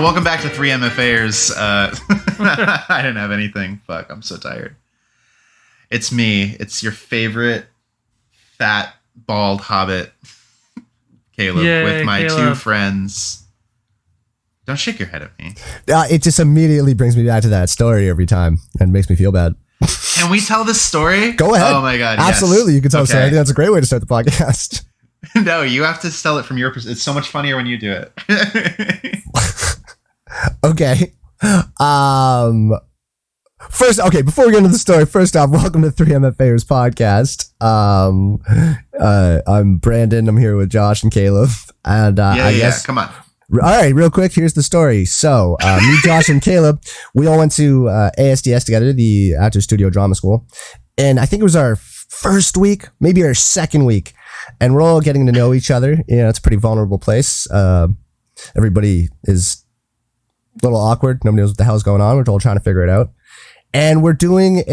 welcome back to 3MFAers. I didn't have anything. Fuck, I'm so tired. It's me. It's your favorite fat, bald hobbit, Caleb, with my two friends. Don't shake your head at me. It just immediately brings me back to that story every time and makes me feel bad. Can we tell this story? Go ahead. Oh my God. Absolutely. Yes. You can tell a story. I think that's a great way to start the podcast. No, you have to tell it from your perspective. It's so much funnier when you do it. Okay. Before we get into the story, first off, welcome to 3MFAers podcast. I'm Brandon. I'm here with Josh and Caleb. And I guess come on. All right, real quick, here's the story. So, me, Josh, and Caleb, we all went to ASDS together, the Actors Studio Drama School. And I think it was our first week, maybe our second week. And we're all getting to know each other. You know, it's a pretty vulnerable place. Everybody is a little awkward. Nobody knows what the hell's going on. We're all trying to figure it out. And we're doing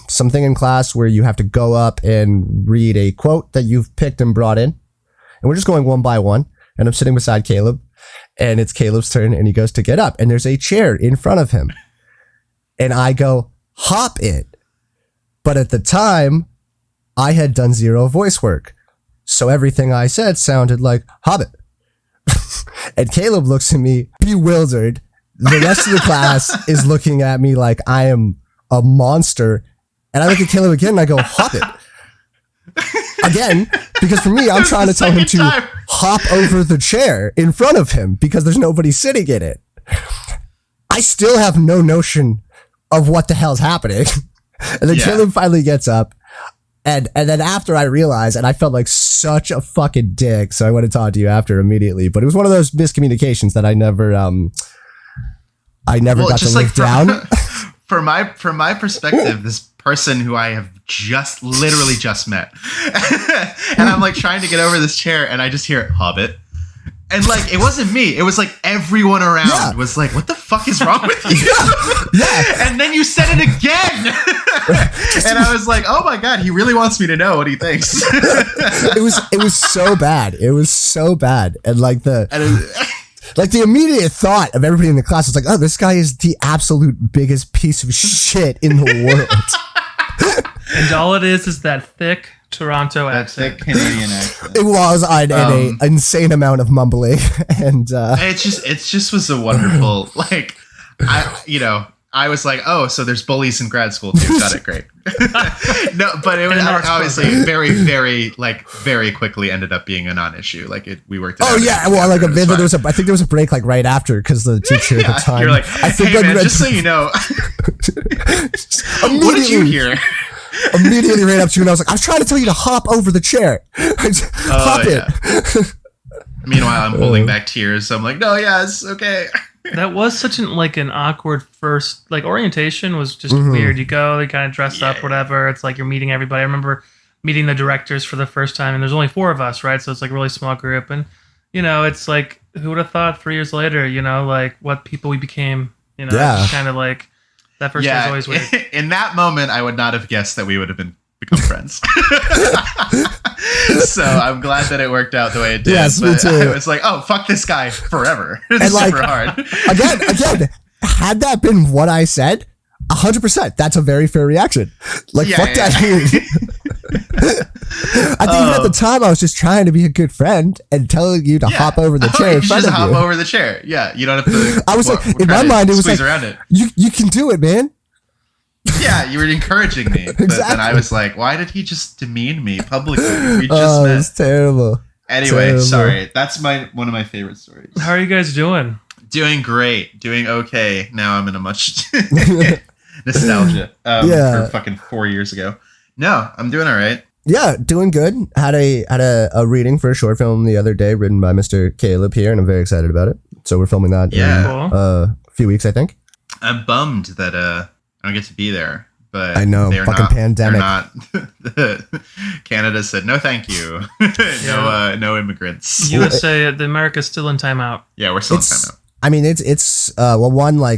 something in class where you have to go up and read a quote that you've picked and brought in. And we're just going one by one. And I'm sitting beside Caleb. And it's Caleb's turn. And he goes to get up. And there's a chair in front of him. And I go, hop it. But at the time, I had done zero voice work. So everything I said sounded like Hobbit. And Caleb looks at me bewildered. The rest of the class is looking at me like I am a monster. And I look at Caleb again and I go, Hobbit. Again, because for me, I'm trying to tell him to hop over the chair in front of him because there's nobody sitting in it. I still have no notion of what the hell's happening. And then Caleb finally gets up. And then after I realized, and I felt like such a fucking dick, so I went to talk to you after immediately. But it was one of those miscommunications that I never got to live down. From my perspective, this person who I have literally just met, and I'm like trying to get over this chair, and I just hear Hobbit. And like, it wasn't me. It was like everyone around was like, what the fuck is wrong with you? And then you said it again. And I was like, oh my God, he really wants me to know what he thinks. It was so bad. It was so bad. And like the immediate thought of everybody in the class was like, oh, this guy is the absolute biggest piece of shit in the world. And all it is that thick Toronto accent. That Canadian accent. It was an insane amount of mumbling, and it just was a wonderful I was like, oh, so there's bullies in grad school too. Got it, great. No, but it was obviously very, very very quickly ended up being a non-issue. We worked it out. Oh yeah, well, I think there was a break right after because the teacher at the time. You're like, I think, hey man, just so you know, what did you hear? Immediately ran up to you and I was like, I was trying to tell you to hop over the chair. Hop it. Meanwhile, I'm holding back tears. So I'm like, no, it's okay. That was such an awkward first, orientation was just weird. You go, they kind of dressed up, whatever. It's like you're meeting everybody. I remember meeting the directors for the first time, and there's only 4 of us, right? So it's like a really small group. And, it's like, who would have thought 3 years later, what people we became, kind of like, that first day was always weird. In that moment, I would not have guessed that we would have become friends. So I'm glad that it worked out the way it did. Yes, me too. I was like, oh, fuck this guy forever. It's super hard. Again, had that been what I said, 100%, that's a very fair reaction. Fuck that dude. I think even at the time I was just trying to be a good friend and telling you to hop over the chair in front of you. Just hop over the chair. Yeah, you don't have to. I was in my mind, it was like, around it. You can do it, man. Yeah, you were encouraging me. But then I was like, why did he just demean me publicly? We just met. It's terrible. Anyway, sorry. That's one of my favorite stories. How are you guys doing? Doing great. Doing okay. Now I'm in a much nostalgia for fucking 4 years ago. No, I'm doing all right. Yeah, doing good. Had a reading for a short film the other day written by Mr. Caleb here, and I'm very excited about it. So we're filming that in a few weeks, I think. I'm bummed that I don't get to be there, but I know, fucking pandemic. Canada said no, thank you. No immigrants. USA, America's still in timeout. Yeah, we're still in timeout. I mean, it's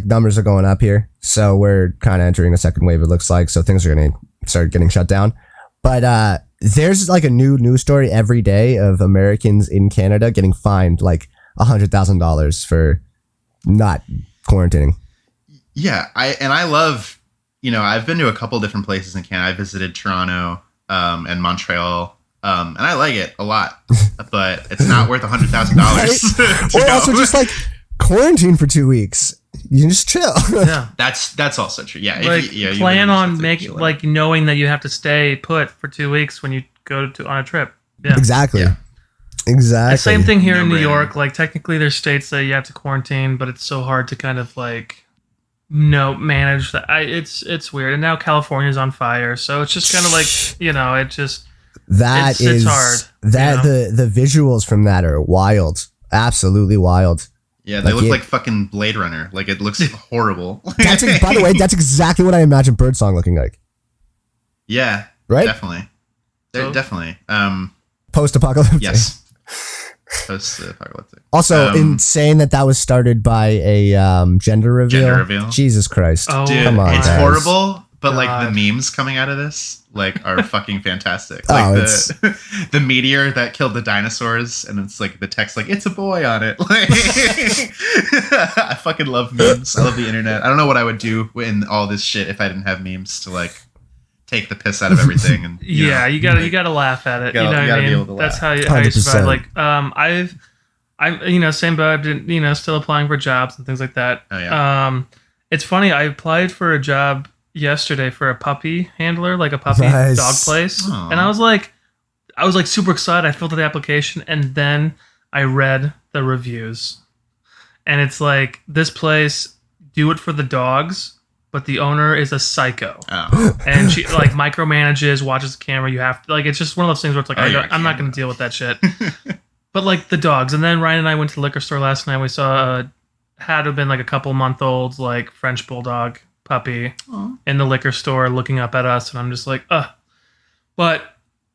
numbers are going up here, so we're kind of entering a second wave. It looks like so things are going to start getting shut down. But there's a new news story every day of Americans in Canada getting fined $100,000 for not quarantining. Yeah, I love, I've been to a couple different places in Canada. I visited Toronto and Montreal, and I like it a lot, but it's not worth $100,000. Or also just like quarantine for 2 weeks. You can just chill. Yeah. That's also true. Yeah, Like you plan really on just have to making chill out. like knowing that you have to stay put for 2 weeks when you go on a trip. Yeah. Exactly. Yeah. Exactly. The same thing here in New No-brainer. York. Like technically, there's states that you have to quarantine, but it's so hard to kind of like manage that. It's weird. And now California's on fire, so it's just kind of like it just That it's is hard, that the visuals from that are wild. Absolutely wild. Yeah, they Like look it- like fucking Blade Runner. Like it looks horrible. That's by the way, that's exactly what I imagine Birdsong looking like. Yeah, Right? definitely. So- Definitely. Post-apocalyptic. Yes. Post-apocalyptic. Also, insane that was started by a gender reveal. Gender reveal. Jesus Christ. Oh, Dude, Come on, it's guys. horrible, but like God. the memes coming out of this are fucking fantastic. Oh, Like it's- the meteor that killed the dinosaurs, and it's like the text like it's a boy on it. Like, I fucking love memes. I love the internet. I don't know what I would do in all this shit if I didn't have memes to like take the piss out of everything. And you gotta laugh at it. You You know what gotta I be mean? able to laugh. That's how you 100%. survive. Like I'm same boat. I've been still applying for jobs and things like that. Oh, yeah. It's funny. I applied for a job yesterday for a puppy handler, like a puppy Nice. dog place, Aw. and I was like super excited. I filled out the application, and then I read the reviews, and it's like this place do it for the dogs, but the owner is a psycho. Oh. And she like micromanages, watches the camera. You have to like, it's just one of those things where it's like, Oh, you're a I'm not camera. going to deal with that shit. But like the dogs. And then Ryan and I went to the liquor store last night. We saw had to have been like a couple month old, like French bulldog puppy Aw. in the liquor store looking up at us. And I'm just like, but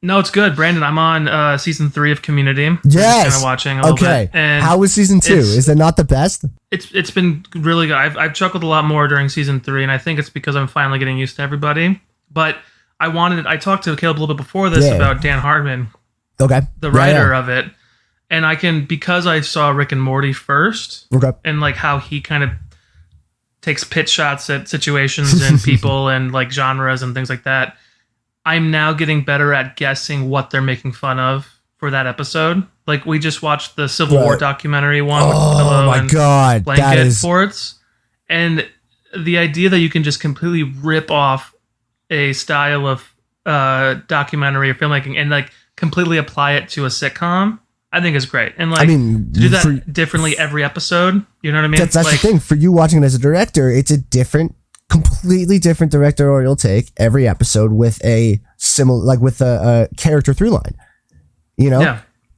no, it's good. Brandon, I'm on season 3 of Community. Yes. Kind of watching a little Okay. bit. And How was season 2? it's- Is it not the best? it's been really good. I've chuckled a lot more during season 3, and I think it's because I'm finally getting used to everybody. But I talked to Caleb a little bit before this Yeah. about Dan Hartman, Okay. the Yeah, writer yeah. of it, and because I saw Rick and Morty first, Okay. and like how he kind of takes pitch shots at situations and people and like genres and things like that. I'm now getting better at guessing what they're making fun of for that episode. Like we just watched the Civil War Right. documentary one with Oh Pillow my and god. That blanket is forts, and the idea that you can just completely rip off a style of documentary or filmmaking and like completely apply it to a sitcom, I think is great. And like I mean, to do that for- differently every episode, you know what I mean? that's like, the thing. For you watching it as a director, it's a completely different directorial take every episode with a similar, like with a character through line. You know,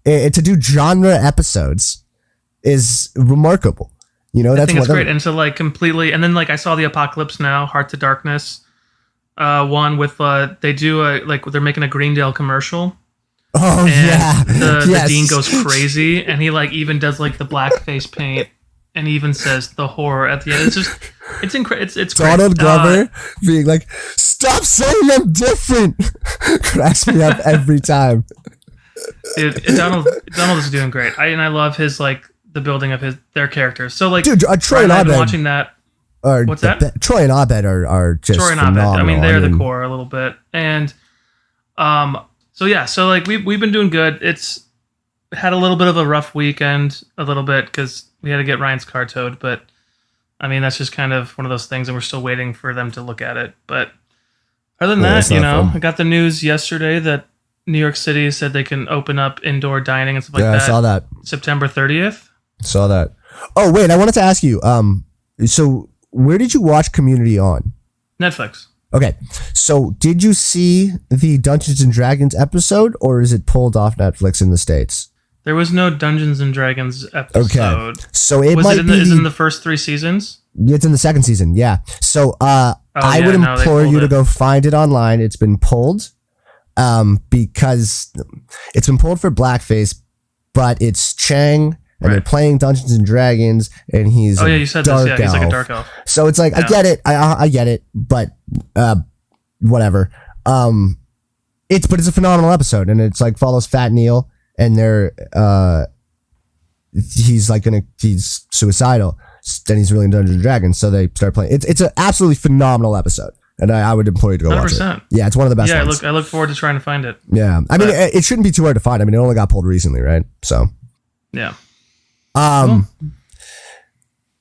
Yeah, To do genre episodes is remarkable. You know, I that's think it's what great. And to like completely, and then like I saw the Apocalypse Now, Heart to Darkness one with they do they're making a Greendale commercial. Oh And yeah, the Yes. dean goes crazy, and he like even does like the blackface paint, and he even says the horror at the end. It's just, it's incredible. It's great. Donald Glover being like, "Stop saying I'm different," cracks me up every time. Donald is doing great. I love his like the building of their characters. So like, Dude, Troy Ryan and and I've been Abed watching that. are What's that? Troy and Abed are just Troy and Abed. phenomenal. I mean, they're the mean, core a little bit, and so yeah, so like we've been doing good. It's had a little bit of a rough weekend, a little bit because we had to get Ryan's car towed, but I mean that's just kind of one of those things, and we're still waiting for them to look at it. But other than Yeah, that, that's not fun. I got the news yesterday that New York City said they can open up indoor dining and stuff like Yeah, I that. saw that. September 30th. Saw that. Oh wait, I wanted to ask you. So where did you watch Community on? Netflix. Okay, so did you see the Dungeons and Dragons episode, or is it pulled off Netflix in the States? There was no Dungeons and Dragons episode. So it Was might it be. is it in the first 3 seasons? It's in the second season, yeah. So I yeah, would no, they implore pulled you to it. go find it online. It's been pulled, because it's been pulled for blackface, but it's Chang. And they're Right. playing Dungeons and Dragons, and he's Oh a yeah, you said dark this. Yeah, he's like a elf. dark elf. So it's like I Yeah. get it, I get it, but whatever. It's a phenomenal episode, and it's like follows Fat Neil and their he's suicidal. Then he's really into Dungeons and Dragons. So they start playing. It's an absolutely phenomenal episode. And I would implore you to go watch it. 100%. Yeah, it's one of the best ones. I look forward to trying to find it. Yeah. I mean, it shouldn't be too hard to find. I mean, it only got pulled recently, right? So. Yeah.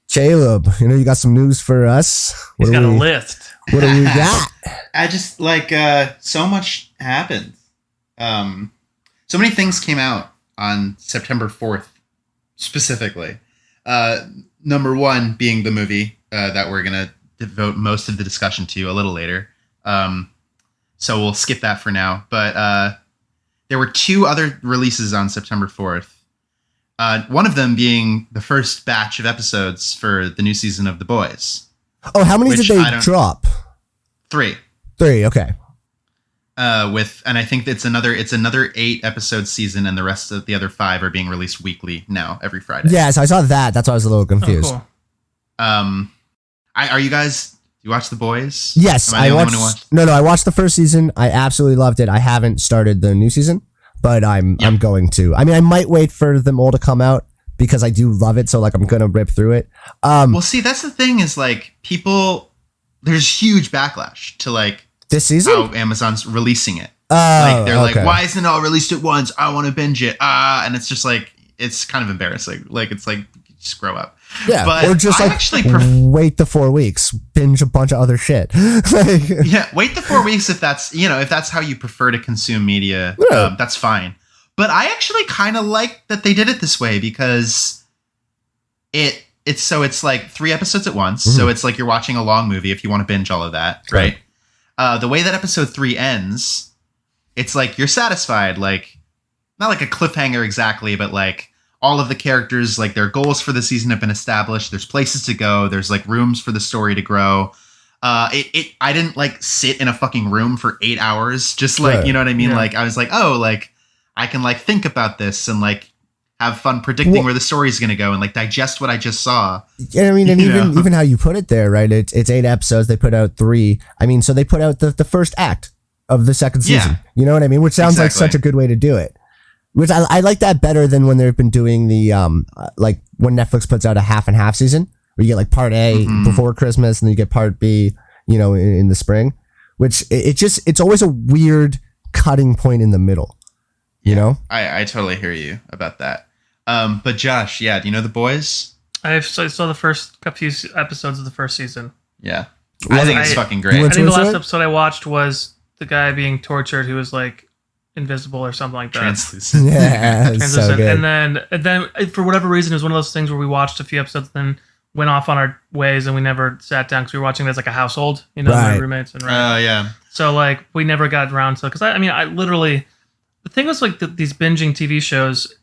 Caleb, you got some news for us. He's got a list. What do we got? I just so much happened. So many things came out on September 4th, specifically. Number one being the movie that we're going to devote most of the discussion to a little later. So we'll skip that for now. But there were two other releases on September 4th. One of them being the first batch of episodes for the new season of The Boys. Oh, how many did they drop? 3. 3, okay. And I think it's another 8 episode season, and the rest of the other 5 are being released weekly now, every Friday. Yes, I saw that. That's why I was a little confused. Oh, cool. Are you guys? You watch The Boys? Yes, I watched. No, I watched the first season. I absolutely loved it. I haven't started the new season, but I'm going to. I mean, I might wait for them all to come out because I do love it. So I'm gonna rip through it. Well, see, that's the thing is people. There's huge backlash to this season. How Amazon's releasing it. They're okay. why isn't it all released at once? I want to binge it. And it's just it's kind of embarrassing. It's just grow up. Yeah, but or just wait the 4 weeks, binge a bunch of other shit. Yeah, wait the 4 weeks if that's how you prefer to consume media. Yeah. That's fine. But I actually kind of like that they did it this way because it's 3 episodes at once. Mm-hmm. So it's you're watching a long movie if you want to binge all of that, right? The way that episode 3 ends, it's you're satisfied, not like a cliffhanger exactly, but all of the characters, their goals for the season have been established. There's places to go. There's rooms for the story to grow. I didn't sit in a fucking room for 8 hours. Just you know what I mean? Yeah. I was I can think about this and have fun predicting where the story is going to go and digest what I just saw. Yeah, I mean, and even how you put it there, right? It's 8 episodes. They put out 3. I mean, so they put out the first act of the second season. Yeah. You know what I mean? Which sounds like such a good way to do it. Which I like that better than when they've been doing the when Netflix puts out a half and half season where you get part A before Christmas and then you get part B, in the spring. Which it's always a weird cutting point in the middle. You know? I totally hear you about that. But Josh, do you know The Boys? I saw the first few episodes of the first season. Yeah. I think it's fucking great. I think the last episode I watched was the guy being tortured who was invisible or something like that. Translucent. Yeah, Translucent. So good. And then for whatever reason, it was one of those things where we watched a few episodes and then went off on our ways and we never sat down because we were watching it as a household, my roommates and yeah. So we never got around to it. Because I literally, the thing was these binging TV shows,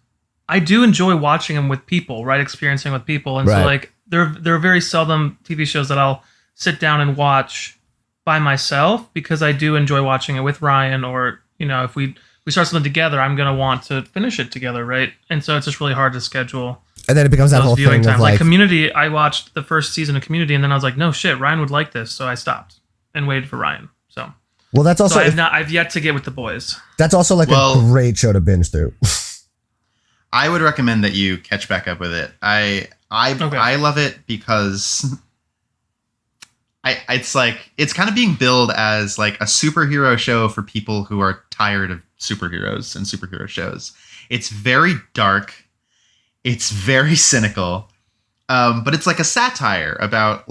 I do enjoy watching them with people, right? Experiencing with people. And so there are very seldom TV shows that I'll sit down and watch by myself because I do enjoy watching it with Ryan or, if we start something together, I'm going to want to finish it together, right? And so it's just really hard to schedule. And then it becomes that whole viewing thing times. of Community, I watched the first season of Community and then I was no shit, Ryan would like this. So I stopped and waited for Ryan. So well, that's also I've yet to get with The Boys. That's also a great show to binge through. I would recommend that you catch back up with it. I love it because it's kind of being billed as a superhero show for people who are tired of superheroes and superhero shows. It's very dark. It's very cynical. But it's a satire about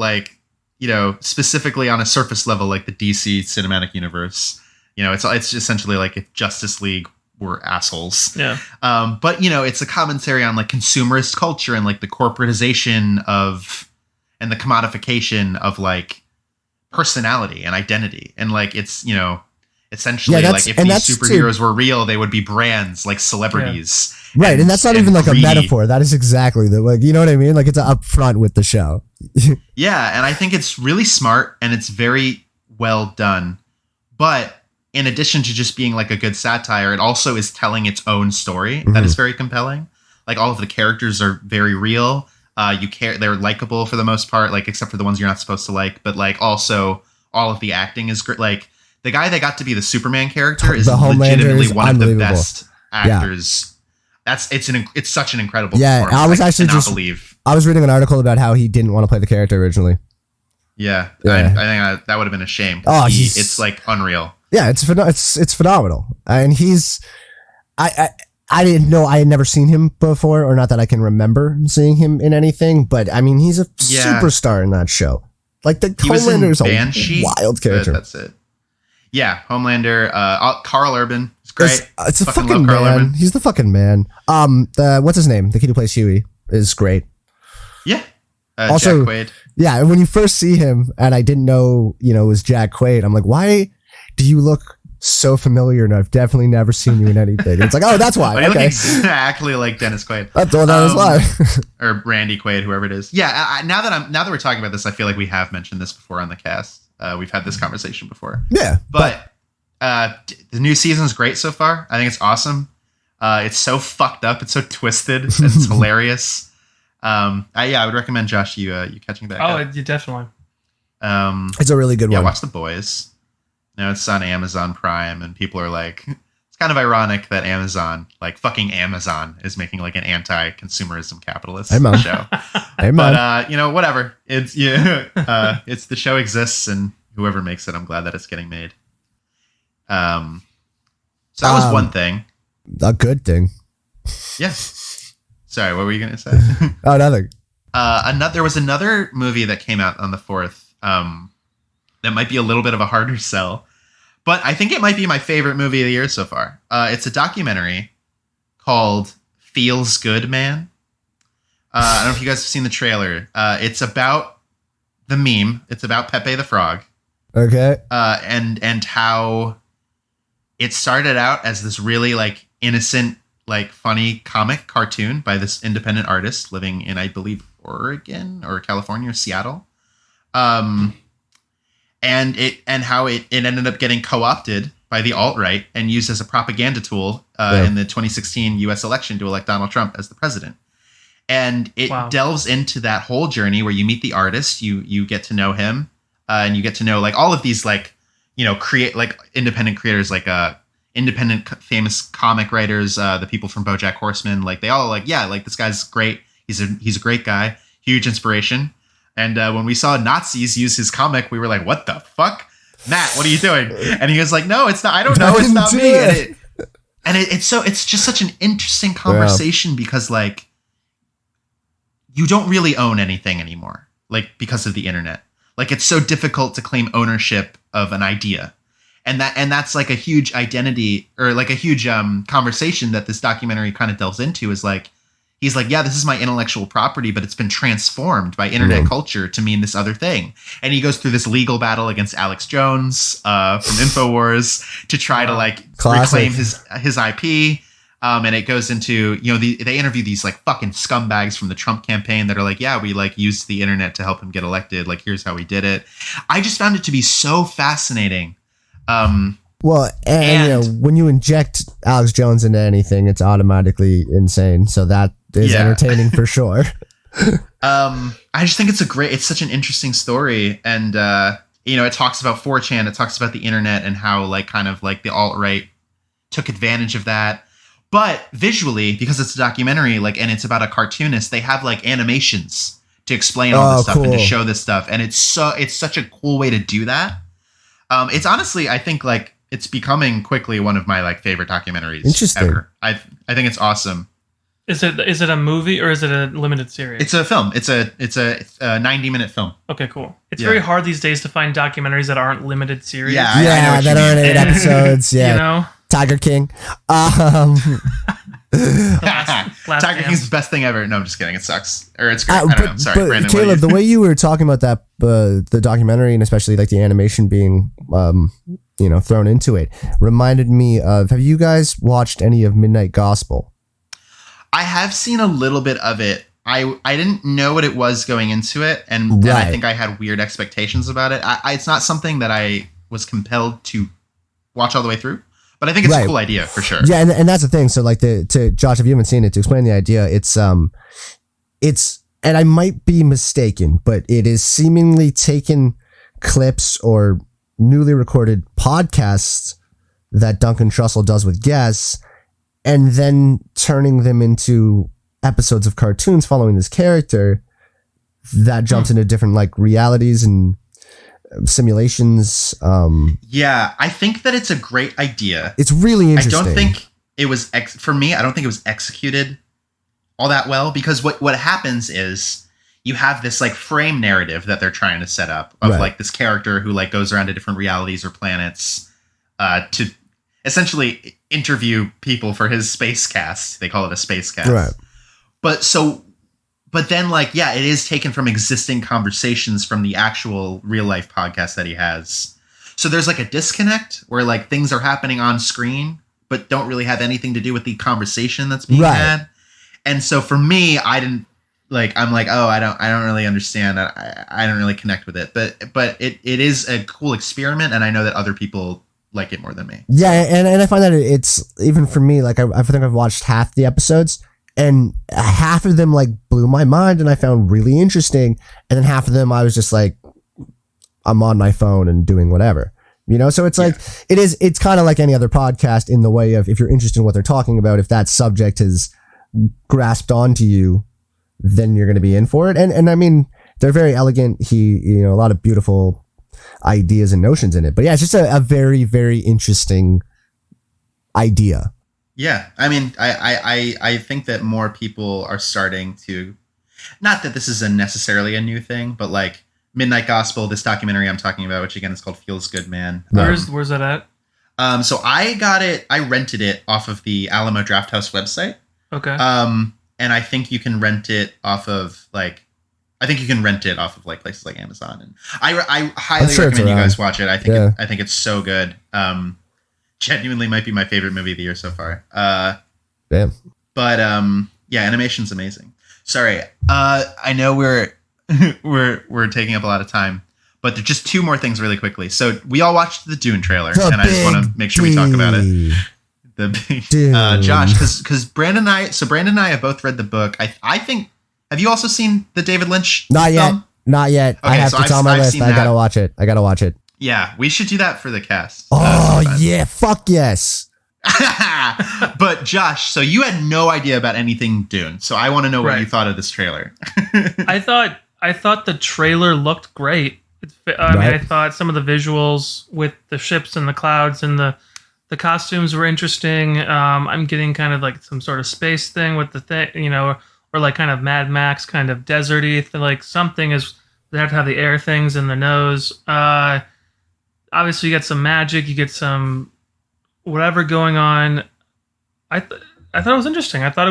specifically on a surface level, the DC cinematic universe. It's essentially if Justice League were assholes. Yeah. But it's a commentary on consumerist culture and the corporatization of and the commodification of personality and identity. And it's, essentially if these superheroes were real, they would be brands celebrities. Yeah. Right. And that's not even a metaphor. That is exactly you know what I mean? It's up front with the show. Yeah. And I think it's really smart and it's very well done. But in addition to just being a good satire, it also is telling its own story that is very compelling. All of the characters are very real. They're likable for the most part, except for the ones you're not supposed to like. But also all of the acting is great. The guy that got to be the Superman character is legitimately one of the best actors it's such an incredible. Yeah, performance. I was actually cannot just believe. I was reading an article about how he didn't want to play the character originally. Yeah, Yeah. I think that would have been a shame. Oh, It's like unreal. Yeah, it's phenomenal, and he's I didn't know, I had never seen him before, or not that I can remember seeing him in anything, but I mean, he's a superstar in that show. Like He was in Homelander is a Banshee, wild character. That's it. Yeah, Homelander. Carl Urban is great. It's a Fucking fucking love Carl man. Urban. He's the fucking man. What's his name? The kid who plays Huey is great. Yeah. Also, Jack Quaid. Yeah, when you first see him, and I didn't know, it was Jack Quaid, I'm like, why do you look so familiar? And I've definitely never seen you in anything. It's like, oh, that's why. You look Okay. exactly like Dennis Quaid. That is why. Or Randy Quaid, whoever it is. Yeah. Now that we're talking about this, I feel like we have mentioned this before on the cast. We've had this conversation before. Yeah. But the new season is great so far. I think it's awesome. It's so fucked up. It's so twisted. And it's hilarious. I would recommend Josh you catching back up. You definitely. It's a really good one. Watch The Boys. Now it's on Amazon Prime, and people are like, it's kind of ironic that Amazon, like fucking Amazon, is making like an anti-consumerism capitalist show. Hey, but whatever. It's it's the show exists, and whoever makes it, I'm glad that it's getting made. So that was one thing. A good thing. Yeah. Sorry, what were you gonna say? Oh, nothing. There was another movie that came out on the 4th. That might be a little bit of a harder sell, but I think it might be my favorite movie of the year so far. It's a documentary called Feels Good Man. I don't know if you guys have seen the trailer. It's about the meme. It's about Pepe the Frog. Okay. And how it started out as this really like innocent, like funny comic cartoon by this independent artist living in, I believe, Oregon or California or Seattle. And how it ended up getting co-opted by the alt-right and used as a propaganda tool in the 2016 U.S. election to elect Donald Trump as the president. And it delves into that whole journey where you meet the artist, you get to know him, and you get to know like all of these like create like independent creators, like independent famous comic writers, the people from BoJack Horseman, like they all like this guy's great. He's a great guy, huge inspiration. And when we saw Nazis use his comic, we were like, what the fuck? Matt, what are you doing? And he was like, no, it's not. I don't know. It's not me. It's just such an interesting conversation because like you don't really own anything anymore, like because of the internet. Like it's so difficult to claim ownership of an idea. And that's like a huge identity or like a huge conversation that this documentary kind of delves into is like, he's like, yeah, this is my intellectual property, but it's been transformed by internet culture to mean this other thing. And he goes through this legal battle against Alex Jones from InfoWars to try to like reclaim his IP. And it goes into, they interview these like fucking scumbags from the Trump campaign that are like, yeah, we like used the internet to help him get elected. Like, here's how we did it. I just found it to be so fascinating. Well, and when you inject Alex Jones into anything, it's automatically insane. So that is entertaining for sure. I just think it's such an interesting story. And, it talks about 4chan. It talks about the internet and how like kind of like the alt-right took advantage of that. But visually, because it's a documentary, like, and it's about a cartoonist, they have like animations to explain all this stuff and to show this stuff. And it's such a cool way to do that. It's honestly, I think like it's becoming quickly one of my like favorite documentaries ever. I think it's awesome. Is it a movie or is it a limited series? It's a film. It's a 90-minute film. Okay, cool. It's very hard these days to find documentaries that aren't limited series. Yeah, I know that aren't 8 episodes. Yeah, Tiger King. Tiger King's the best thing ever. No, I'm just kidding. It sucks. Or it's great. I don't know. I'm sorry, Brandon. Caleb, the way you were talking about that, the documentary and especially like the animation being, thrown into it, reminded me of. Have you guys watched any of Midnight Gospel? I have seen a little bit of it. I didn't know what it was going into it, and I think I had weird expectations about it. It's not something that I was compelled to watch all the way through. But I think it's a cool idea for sure. Yeah, and that's the thing. So like to Josh, if you haven't seen it, to explain the idea, it's and I might be mistaken, but it is seemingly taken clips or newly recorded podcasts that Duncan Trussell does with guests and then turning them into episodes of cartoons following this character that jumps into different like realities and simulations. Yeah, I think that it's a great idea. It's really interesting. I don't think it was for me. I don't think it was executed all that well, because what happens is you have this like frame narrative that they're trying to set up of like this character who like goes around to different realities or planets to essentially interview people for his space cast. They call it a space cast. Right. But then like, yeah, it is taken from existing conversations from the actual real life podcast that he has. So there's like a disconnect where like things are happening on screen, but don't really have anything to do with the conversation that's being had. And so for me, I didn't like, I'm like, oh, I don't really understand. I don't really connect with it, but it is a cool experiment. And I know that other people like it more than me. Yeah. And I find that it's even for me, like I think I've watched half the episodes and half of them like blew my mind and I found really interesting. And then half of them, I was just like, I'm on my phone and doing whatever, you know? So it's like, it's kind of like any other podcast in the way of, if you're interested in what they're talking about, if that subject is grasped onto you, then you're going to be in for it. And I mean, they're very elegant. A lot of beautiful ideas and notions in it, but yeah, it's just a very, very interesting idea. Yeah. I mean, I think that more people are starting to, not that this is necessarily a new thing, but like Midnight Gospel, this documentary I'm talking about, which again is called Feels Good Man. Where's that at? So I rented it off of the Alamo Drafthouse website. Okay. And I think you can rent it off of like places like Amazon. And I highly recommend you guys watch it. I think it's so good. Genuinely might be my favorite movie of the year so far. Damn. But animation's amazing. Sorry. I know we're taking up a lot of time, but there's just two more things really quickly. So we all watched the Dune trailer, and I just want to make sure we talk about it. Josh, because Brandon and I have both read the book. I think. Have you also seen the David Lynch? Not yet. Okay, I have to tell my list. I gotta watch it. Yeah, we should do that for the cast. Oh yeah, fuck yes. But Josh, so you had no idea about anything Dune, so I want to know what you thought of this trailer. I thought the trailer looked great. I mean, I thought some of the visuals with the ships and the clouds and the costumes were interesting. I'm getting kind of like some sort of space thing with the thing, or like kind of Mad Max, kind of deserty. Like something is, they have to have the air things in the nose. Obviously, you get some magic, you get some whatever going on. I thought it was interesting. I thought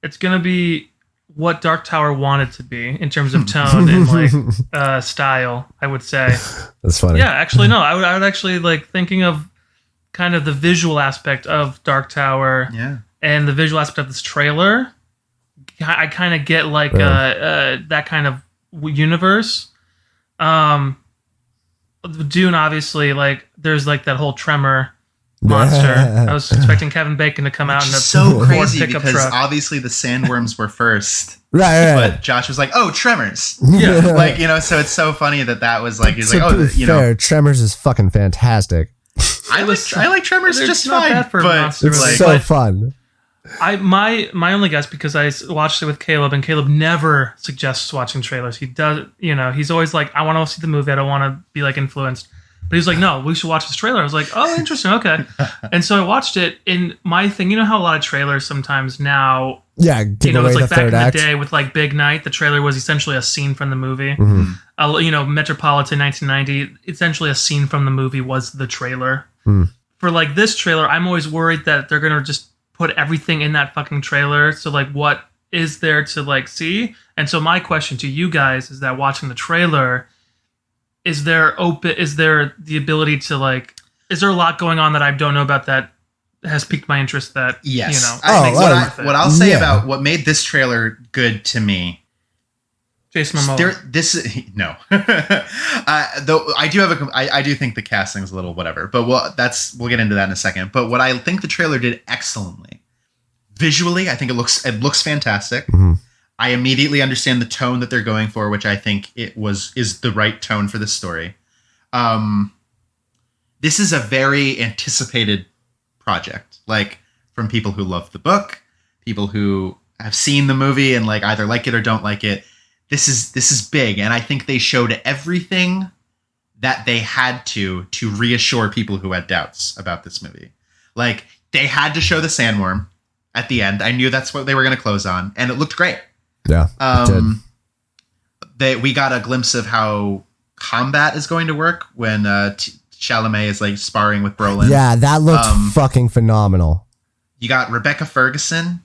it's gonna be what Dark Tower wanted to be in terms of tone and like style. I would say. That's funny. Yeah, actually, no. I would actually like thinking of kind of the visual aspect of Dark Tower. Yeah. And the visual aspect of this trailer. I kind of get like that kind of universe. Dune, obviously, like there's like that whole Tremor monster. I was expecting Kevin Bacon to come out in a so crazy Ford pickup because truck. obviously the sandworms were first. Right. But Josh was like, "Oh, Tremors." Yeah. Like, so it's so funny that was like, he's like, to "Oh, be fair, Tremors is fucking fantastic. I like Tremors just not fine." bad for a but monster It's movie. so fun. My only guess, because I watched it with Caleb, and Caleb never suggests watching trailers. He does, he's always like, I want to see the movie. I don't want to be like influenced. But he's like, no, we should watch this trailer. I was like, oh, interesting. Okay. And so I watched it. And my thing, how a lot of trailers sometimes now, Yeah, give away it's like the back in third the act. day with like Big Night, the trailer was essentially a scene from the movie. Metropolitan 1990, essentially a scene from the movie was the trailer. For like this trailer, I'm always worried that they're going to just put everything in that fucking trailer. So like, what is there to like see? And so my question to you guys is that watching the trailer, is there the ability to like, is there a lot going on that I don't know about that has piqued my interest that, yes. what I'll say about what made this trailer good to me. Jason Momoa. No. Though I do think the casting's a little whatever, but we'll get into that in a second. But what I think the trailer did excellently, visually, I think it looks fantastic. Mm-hmm. I immediately understand the tone that they're going for, which I think is the right tone for this story. This is a very anticipated project. Like from people who love the book, people who have seen the movie and like either like it or don't like it. This is big, and I think they showed everything that they had to reassure people who had doubts about this movie. Like, they had to show the sandworm at the end. I knew that's what they were going to close on, and it looked great. Yeah, it did. We got a glimpse of how combat is going to work when Chalamet is like sparring with Brolin. Yeah, that looked fucking phenomenal. You got Rebecca Ferguson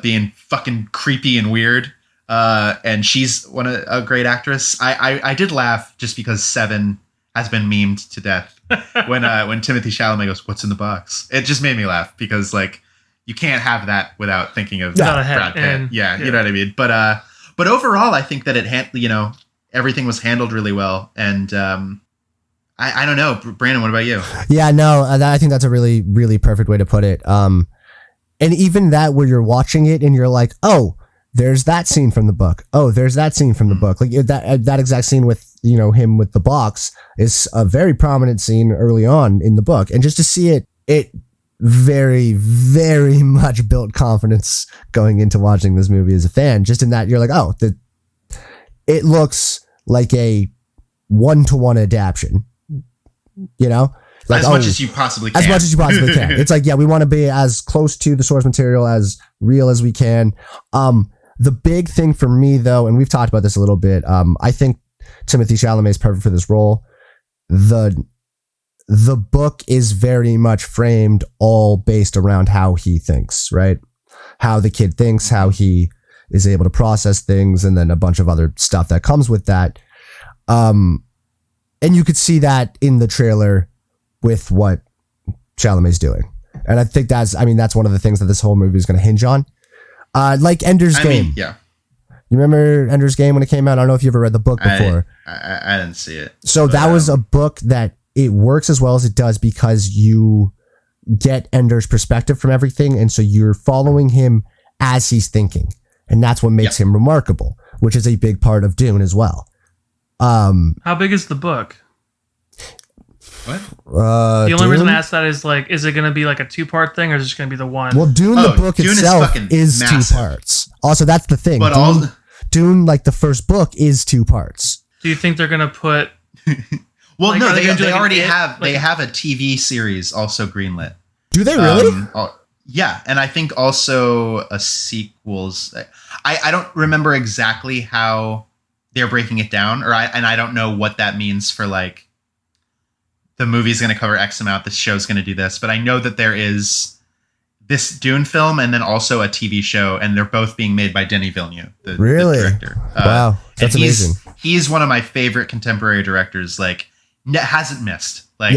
being fucking creepy and weird, and she's a great actress. I did laugh just because Seven has been memed to death when Timothée Chalamet goes, "What's in the box?" It just made me laugh because like you can't have that without thinking of Brad Pitt. Yeah, you know what I mean. But overall, I think that everything was handled really well, and I don't know, Brandon, what about you? Yeah, no, I think that's a really, really perfect way to put it. And even that where you're watching it and you're like, oh, there's that scene from the book. Oh, there's that scene from the book. Like that exact scene with, him with the box is a very prominent scene early on in the book. And just to see it very, very much built confidence going into watching this movie as a fan, just in that you're like, oh, it looks like a 1-to-1 adaptation, like as much as you possibly can. As much as you possibly can. It's like, yeah, we want to be as close to the source material as real as we can. The big thing for me though, and we've talked about this a little bit, I think Timothée Chalamet is perfect for this role. The book is very much framed all based around how he thinks, right? How the kid thinks, how he is able to process things, and then a bunch of other stuff that comes with that. And you could see that in the trailer with what Chalamet's doing. And I think that's one of the things that this whole movie is going to hinge on. Like Ender's Game. Yeah. You remember Ender's Game when it came out? I don't know if you ever read the book before. I didn't see it. So that was a book that it works as well as it does because you get Ender's perspective from everything. And so you're following him as he's thinking. And that's what makes him remarkable, which is a big part of Dune as well. How big is the book? What? The only reason I asked that is like, is it going to be like a 2-part thing, or is it just going to be the one? Well, Dune, the book Dune itself is massive. 2 parts. Also, that's the thing. But Dune, like the first book, is 2 parts. Do you think they're going to put? Well, like, no, they like already have. They have a TV series also greenlit. Do they really? Yeah, and I think also a sequels. I don't remember exactly how they're breaking it down, I don't know what that means for like the movie's going to cover X amount, the show's going to do this, but I know that there is this Dune film and then also a TV show, and they're both being made by Denis Villeneuve, the director. Wow, that's amazing. He's one of my favorite contemporary directors. Like, hasn't missed. Like,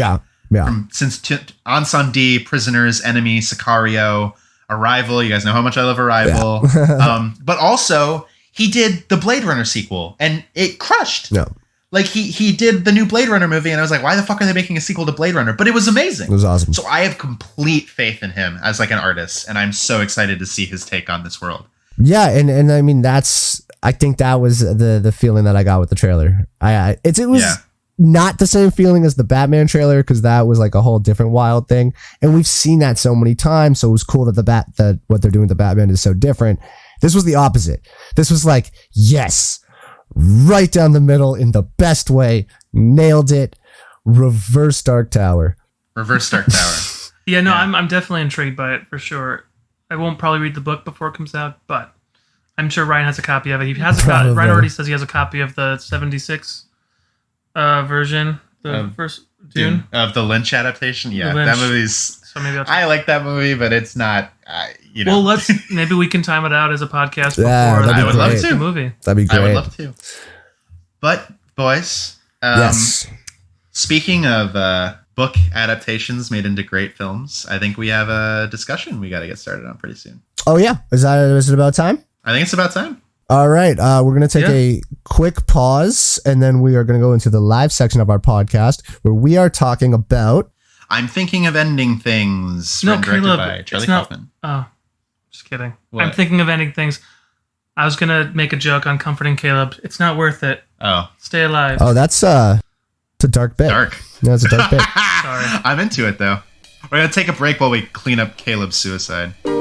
since Ensandie, Prisoners, Enemy, Sicario, Arrival. You guys know how much I love Arrival. Yeah. But also, he did the Blade Runner sequel, and it crushed. No. Like, he did the new Blade Runner movie, and I was like, why the fuck are they making a sequel to Blade Runner? But it was amazing. It was awesome. So I have complete faith in him as like an artist, and I'm so excited to see his take on this world. Yeah, and I mean, I think that was the feeling that I got with the trailer. It was not the same feeling as the Batman trailer, because that was like a whole different wild thing, and we've seen that so many times. So it was cool that that what they're doing with the Batman is so different. This was the opposite. This was like, yes, right down the middle in the best way. Nailed it. Reverse Dark Tower. Reverse Dark Tower. Yeah, no, I'm definitely intrigued by it for sure. I won't probably read the book before it comes out, but I'm sure Ryan has a copy of it. He has Ryan already says he has a copy of the 76 version, the first Dune of the Lynch adaptation. Yeah, that movie's. So maybe I like that movie, but it's not. Well, maybe we can time it out as a podcast before. I would love to. The movie. That'd be great. I would love to. But boys, yes. Speaking of book adaptations made into great films, I think we have a discussion we got to get started on pretty soon. Oh yeah, is it about time? I think it's about time. All right, we're going to take a quick pause, and then we are going to go into the live section of our podcast, where we are talking about... I'm Thinking of Ending Things, directed by Charlie Kaufman. Oh, just kidding. What? I'm Thinking of Ending Things. I was going to make a joke on Comforting Caleb. It's not worth it. Oh. Stay alive. Oh, that's it's a dark bit. Dark. No, it's a dark bit. Sorry. I'm into it, though. We're gonna take a break while we clean up Caleb's suicide. There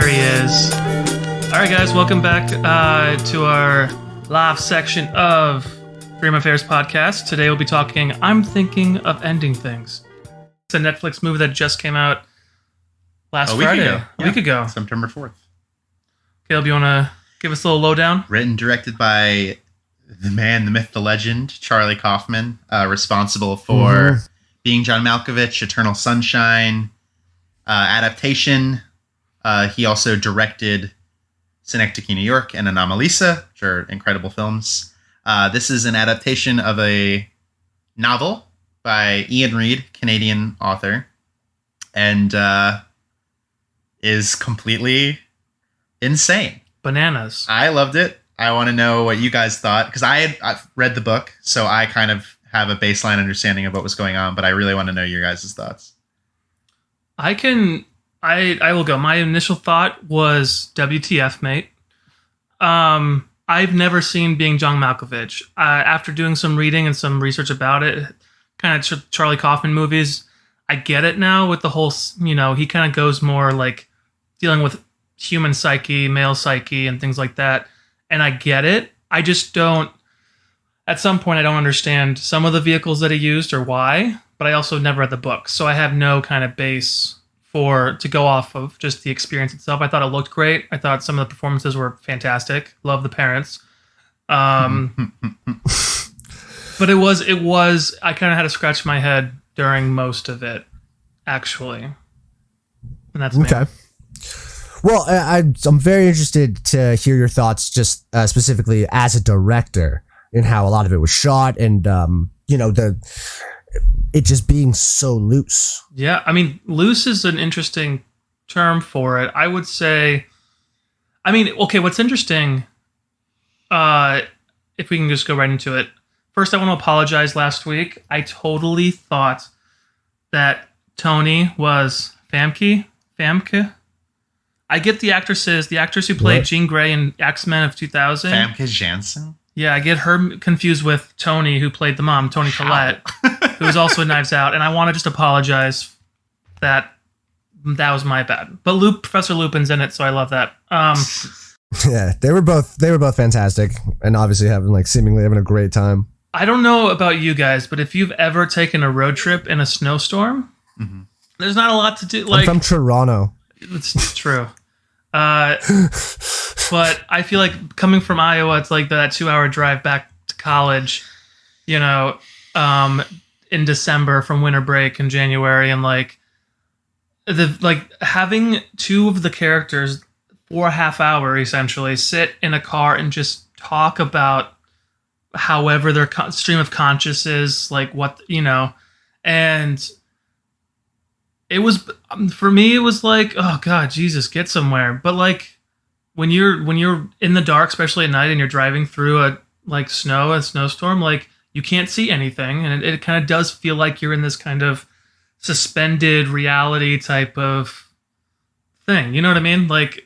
he is. All right, guys, welcome back to our live section of Freedom Affairs podcast. Today we'll be talking I'm Thinking of Ending Things. It's a Netflix movie that just came out last Friday. A week ago. September 4th. Caleb, you want to give us a little lowdown? Written, directed by the man, the myth, the legend, Charlie Kaufman, responsible for Being John Malkovich, Eternal Sunshine, adaptation. He also directed Synecdoche, New York, and Anomalisa, which are incredible films. This is an adaptation of a novel by Ian Reid, Canadian author, and is completely insane. Bananas. I loved it. I want to know what you guys thought, because I've read the book, so I kind of have a baseline understanding of what was going on, but I really want to know your guys' thoughts. I will go. My initial thought was WTF, mate. I've never seen Being John Malkovich. After doing some reading and some research about it, kind of Charlie Kaufman movies, I get it now with the whole, he kind of goes more like dealing with human psyche, male psyche, and things like that. And I get it. I just don't, at some point, I don't understand some of the vehicles that he used or why, but I also never read the book. So I have no kind of base to go off of just the experience itself. I thought it looked great. I thought some of the performances were fantastic. Love the parents. But it was, I kind of had to scratch my head during most of it, actually. And that's me. Okay. Well, I'm very interested to hear your thoughts, just specifically as a director, in how a lot of it was shot, and it just being so loose. Yeah, I mean, loose is an interesting term for it. I would say, what's interesting, if we can just go right into it. First, I want to apologize last week. I totally thought that Tony was Famke. I get the actress who played Jean Grey in X-Men of 2000. Famke Janssen? Yeah, I get her confused with Tony, who played the mom, Toni Collette, who was also in Knives Out. And I want to just apologize that was my bad. But Professor Lupin's in it, so I love that. Yeah, they were both fantastic, and obviously seemingly having a great time. I don't know about you guys, but if you've ever taken a road trip in a snowstorm, there's not a lot to do. I'm from Toronto. It's true. But I feel like coming from Iowa, it's like that 2-hour drive back to college, in December from winter break in January, and having two of the characters for a half hour essentially sit in a car and just talk about however their stream of conscious is, and it was, for me, it was like, oh God, Jesus, get somewhere. But when you're in the dark, especially at night, and you're driving through a snowstorm, you can't see anything. And it kind of does feel like you're in this kind of suspended reality type of thing. You know what I mean? But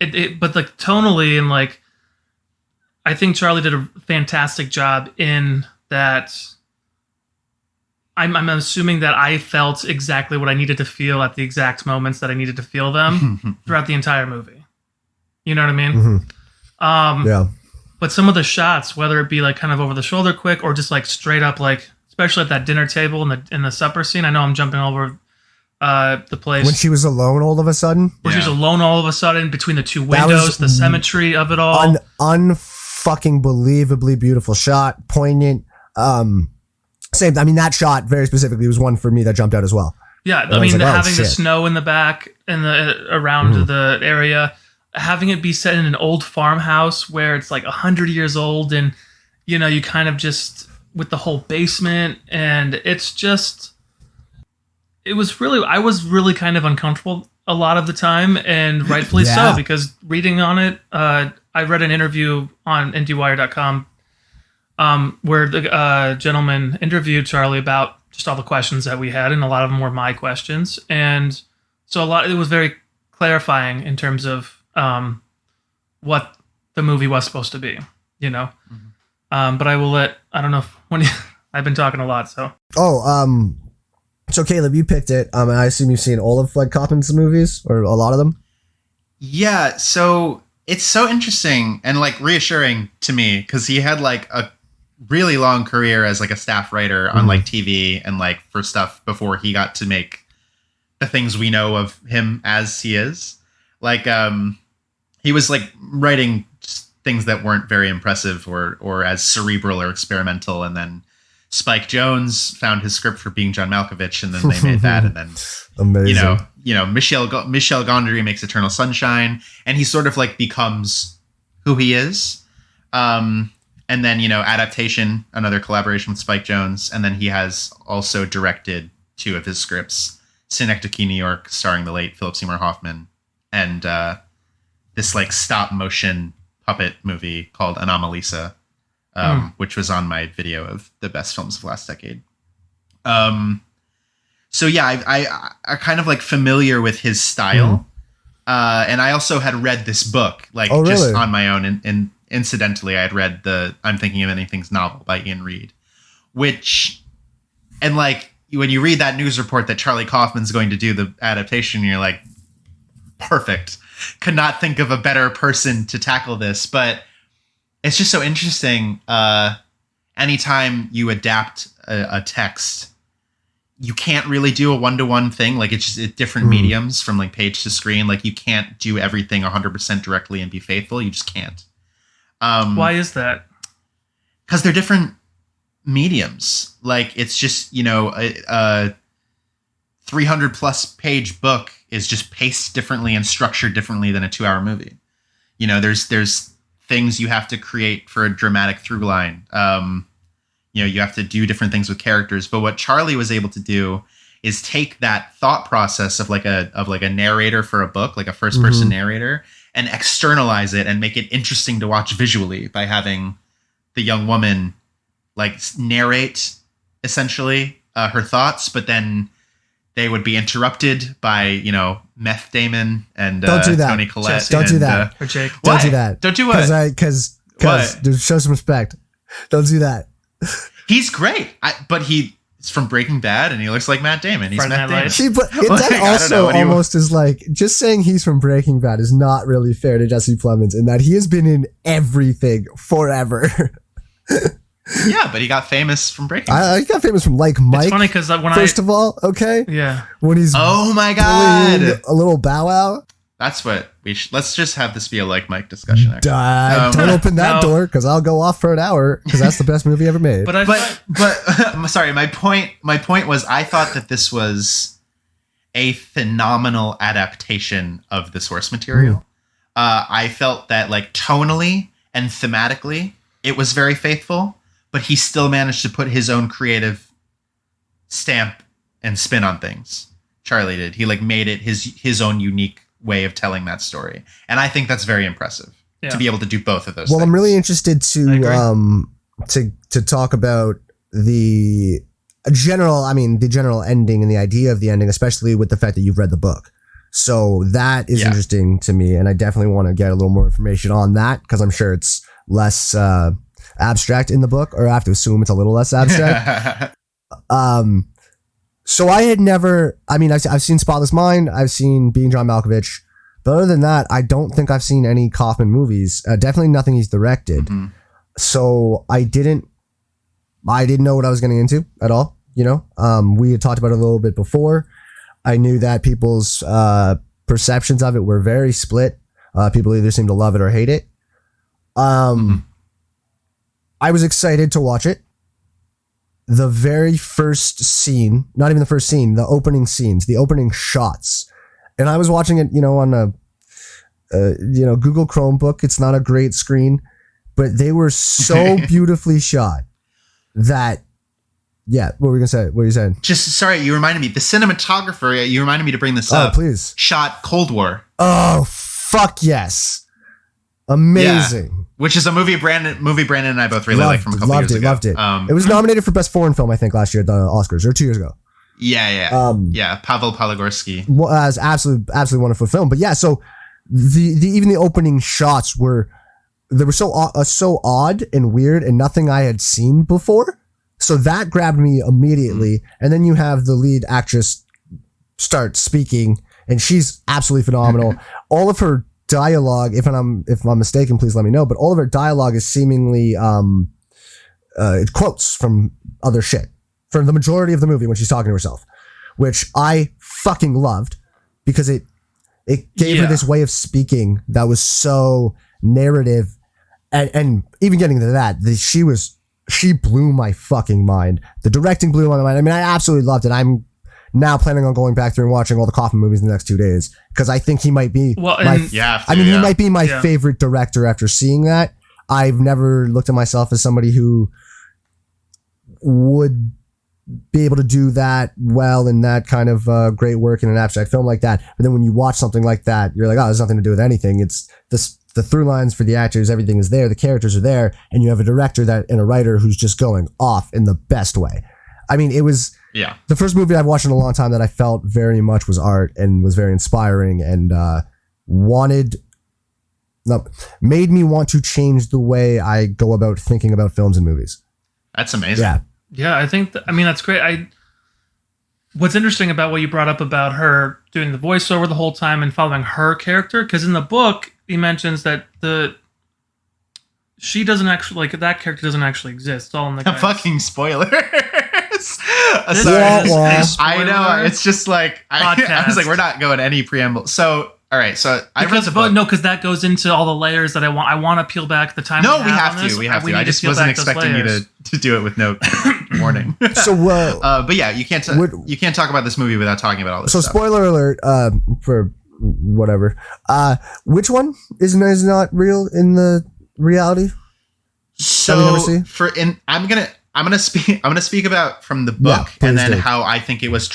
tonally, and I think Charlie did a fantastic job in that. I'm assuming that I felt exactly what I needed to feel at the exact moments that I needed to feel them throughout the entire movie. You know what I mean? Mm-hmm. Yeah. But some of the shots, whether it be kind of over the shoulder quick or just straight up, especially at that dinner table in the supper scene. I know I'm jumping over the place. When she was alone all of a sudden? Where she was alone all of a sudden between the two windows, the symmetry of it all. Unfucking believably beautiful shot, poignant. Same. That shot very specifically was one for me that jumped out as well. Yeah, having the snow in the back and around the area, having it be set in an old farmhouse where it's 100 years old, and you kind of just with the whole basement, and it's just, I was really kind of uncomfortable a lot of the time, and rightfully so, because reading on it, I read an interview on IndieWire.com. Where the gentleman interviewed Charlie about just all the questions that we had, and a lot of them were my questions, and so it was very clarifying in terms of what the movie was supposed to be, you know. But I don't know I've been talking a lot, so. So Caleb, you picked it. I assume you've seen all of like Kaufman's movies, or a lot of them. Yeah, so it's so interesting and like reassuring to me because he had like a really long career as like a staff writer on like TV and like for stuff before he got to make the things we know of him as he is. Like he was like writing things that weren't very impressive or as cerebral or experimental, and then Spike Jonze found his script for Being John Malkovich, and then they made that, and then amazing. You know, Michel Gondry makes Eternal Sunshine, and he sort of like becomes who he is. And then, you know, Adaptation, another collaboration with Spike Jonze, and then he has also directed 2 of his scripts, Synecdoche, New York, starring the late Philip Seymour Hoffman, and this like stop motion puppet movie called Anomalisa. Which was on my video of the best films of last decade. So yeah, I kind of like familiar with his style. And I also had read this book, like just on my own. And incidentally, I had read the I'm Thinking of Anything's novel by Ian Reid, and like when you read that news report that Charlie Kaufman's going to do the adaptation, you're like, perfect. Could not think of a better person to tackle this, but it's just so interesting. Anytime you adapt a text, you can't really do a one-to-one thing. Like it's just different mediums from like page to screen. Like you can't do everything 100% directly and be faithful. You just can't. Why is that? Because they're different mediums. Like it's just, you know, a 300 plus page book is just paced differently and structured differently than a 2-hour movie. You know, there's things you have to create for a dramatic through line. You know, you have to do different things with characters. But what Charlie was able to do is take that thought process of like a narrator for a book, like a first person narrator, and externalize it and make it interesting to watch visually by having the young woman like narrate essentially her thoughts, but then they would be interrupted by, you know, Meth Damon and Don't do that. Toni Collette. Don't do that. Or Jake. Don't do that. Don't do what? Because What? show some respect. Don't do that. He's great, but he's from Breaking Bad, and he looks like Matt Damon. He's Friday Matt Night Damon. Lights. See, but Like, that I don't know, also what do you- almost is like just saying he's from Breaking Bad is not really fair to Jesse Plemons in that he has been in everything forever. Yeah, but he got famous from Breaking Bad. I got famous from like Mike. It's funny because when First of all, okay, yeah, when he's Oh my bullying god, a little Bow Wow. that's what we should. Let's just have this be a like Mike discussion. Actually. Don't open that No. door because I'll go off for an hour because that's the best movie ever made. but I But sorry, my point was I thought that this was a phenomenal adaptation of the source material. I felt that like tonally and thematically, it was very faithful, but he still managed to put his own creative stamp and spin on things. Charlie did. He like made it his own unique way of telling that story, and I think that's very impressive Yeah. to be able to do both of those. Well, things. I'm really interested I agree. to talk about the general ending and the idea of the ending, especially with the fact that you've read the book. So that is interesting to me, and I definitely want to get a little more information on that because I'm sure it's less abstract in the book, or I have to assume it's a little less abstract. So I had never, I've seen Spotless Mind, I've seen Being John Malkovich, but other than that, I don't think I've seen any Kaufman movies. Definitely nothing he's directed. Mhm. So I didn't know what I was getting into at all. You know, we had talked about it a little bit before. I knew that people's perceptions of it were very split. People either seem to love it or hate it. I was excited to watch it. The very first scene, not even the first scene, the opening scenes, the opening shots. And I was watching it, you know, on a Google Chromebook. It's not a great screen, but they were so beautifully shot that, yeah, what were we going to say? What were you saying? Just sorry, you reminded me. The cinematographer, you reminded me to bring this Oh, up. please. Shot Cold War. Oh, fuck yes. Amazing. Which is a movie Brandon and I both really like from a couple years ago. Loved it. It was nominated for Best Foreign Film, I think, last year at the Oscars, or 2 years ago. Yeah. Pavel Palagorsky. Was absolutely wonderful film. But yeah, so the even the opening shots were so odd and weird and nothing I had seen before. So that grabbed me immediately. And then you have the lead actress start speaking, and she's absolutely phenomenal. All of her dialogue, if I'm mistaken, please let me know. But all of her dialogue is seemingly quotes from other shit for the majority of the movie when she's talking to herself, which I fucking loved because it gave her this way of speaking that was so narrative, and even getting to that, she blew my fucking mind. The directing blew my mind. I mean, I absolutely loved it. I'm now planning on going back through and watching all the Kaufman movies in the next 2 days because I think he might be he might be my favorite director after seeing that. I've never looked at myself as somebody who would be able to do that well in that kind of great work in an abstract film like that. But then when you watch something like that, you're like, oh, there's nothing to do with anything. It's the through lines for the actors, everything is there, the characters are there, and you have a director and a writer who's just going off in the best way. I mean, it was the first movie I've watched in a long time that I felt very much was art and was very inspiring and made me want to change the way I go about thinking about films and movies. That's amazing. Yeah, I think that's great. What's interesting about what you brought up about her doing the voiceover the whole time and following her character, because in the book he mentions that she doesn't actually, like, that character doesn't actually exist. It's all in the fucking spoilers. I know. It's just like I was like, we're not going any preamble. So all right. So I read the book. No, because that goes into all the layers that I want. I want to peel back the time. No, we have to. I just wasn't expecting you to do it with no warning. So but yeah, you can't talk about this movie without talking about all this. So stuff. Spoiler alert for whatever. Which one is not real in the reality? So I'm gonna speak about from the book and then how I think it was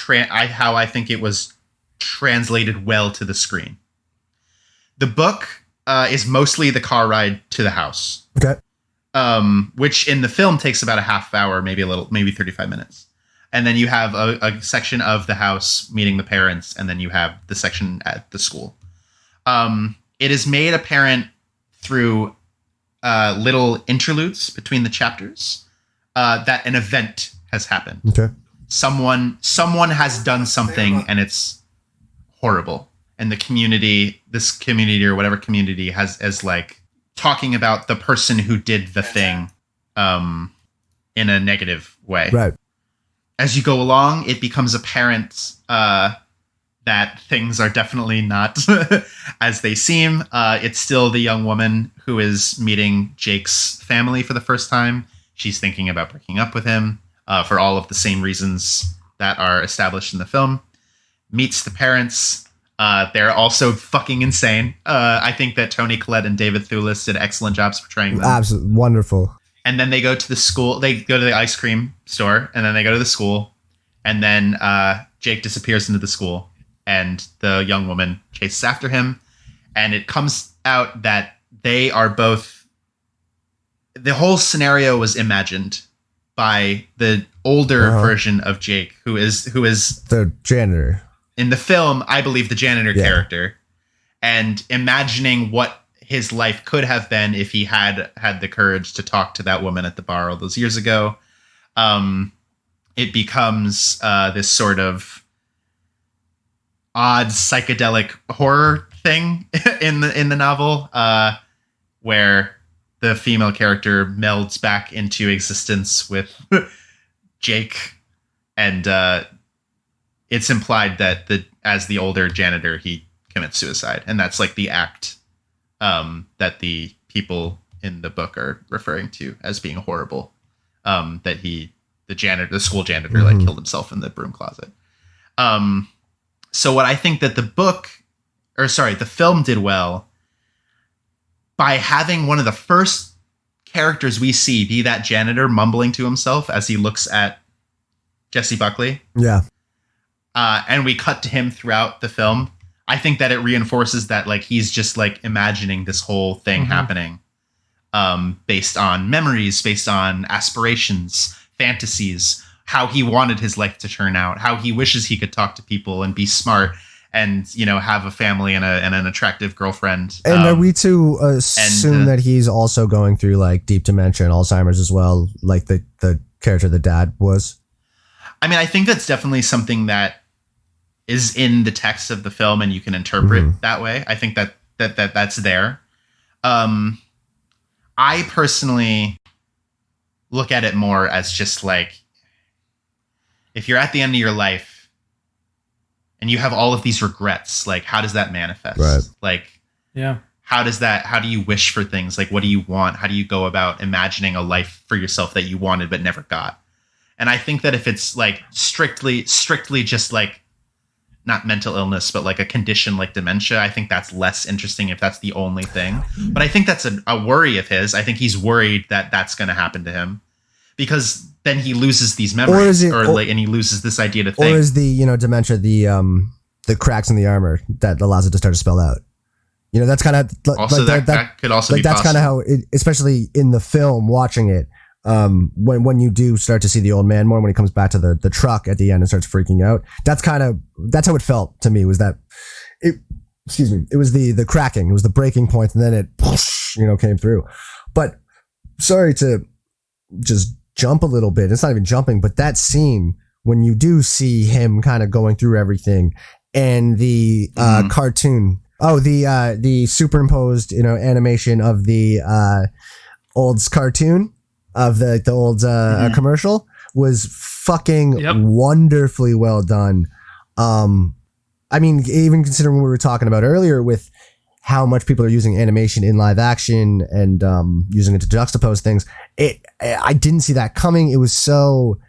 translated well to the screen. The book is mostly the car ride to the house. Okay. Which in the film takes about a half hour, maybe 35 minutes. And then you have a section of the house meeting the parents, and then you have the section at the school. It is made apparent through little interludes between the chapters that an event has happened. Okay. Someone has done something, and it's horrible. And the community, this community or whatever community has like talking about the person who did the thing in a negative way. Right. As you go along, it becomes apparent that things are definitely not as they seem. It's still the young woman who is meeting Jake's family for the first time. She's thinking about breaking up with him for all of the same reasons that are established in the film. Meets the parents. They're also fucking insane. I think that Toni Collette and David Thewlis did excellent jobs portraying them. Absolutely wonderful. And then they go to the school. They go to the ice cream store, and then they go to the school. And then Jake disappears into the school, and the young woman chases after him. And it comes out that they are both. The whole scenario was imagined by the older version of Jake, who is the janitor. In the film, I believe the janitor character, and imagining what his life could have been if he had the courage to talk to that woman at the bar all those years ago. It becomes this sort of odd psychedelic horror thing in the novel, where the female character melds back into existence with Jake, and it's implied that as the older janitor, he commits suicide, and that's like the act that the people in the book are referring to as being horrible. That the school janitor, like killed himself in the broom closet. So what I think that the film did well by having one of the first characters we see be that janitor mumbling to himself as he looks at Jessie Buckley. Yeah. And we cut to him throughout the film. I think that it reinforces that like he's just like imagining this whole thing happening, based on memories, based on aspirations, fantasies, how he wanted his life to turn out, how he wishes he could talk to people and be smart and, you know, have a family and an attractive girlfriend. And are we to assume that he's also going through like deep dementia and Alzheimer's as well, like the character the dad was? I mean, I think that's definitely something that is in the text of the film and you can interpret that way. I think that's there. I personally look at it more as just like, if you're at the end of your life and you have all of these regrets, like how does that manifest? Right. Like, Yeah. how do you wish for things? Like, what do you want? How do you go about imagining a life for yourself that you wanted but never got? And I think that if it's like strictly just like not mental illness, but like a condition like dementia, I think that's less interesting if that's the only thing. But I think that's a worry of his. I think he's worried that that's going to happen to him because then he loses these memories and he loses this idea to think. Or is the, you know, dementia the cracks in the armor that allows it to start to spell out? You know, that's kind of also like that could also like be that's kind of how it, especially in the film watching it, when you do start to see the old man more, when he comes back to the truck at the end and starts freaking out, that's how it felt to me, was that it was the cracking, it was the breaking point, and then it, you know, came through. But sorry to just jump a little bit, it's not even jumping, but that scene when you do see him kind of going through everything and the cartoon, the superimposed, you know, animation of the old cartoon of the old commercial was fucking wonderfully well done. I mean, even considering what we were talking about earlier with how much people are using animation in live action and using it to juxtapose things, I didn't see that coming. It was so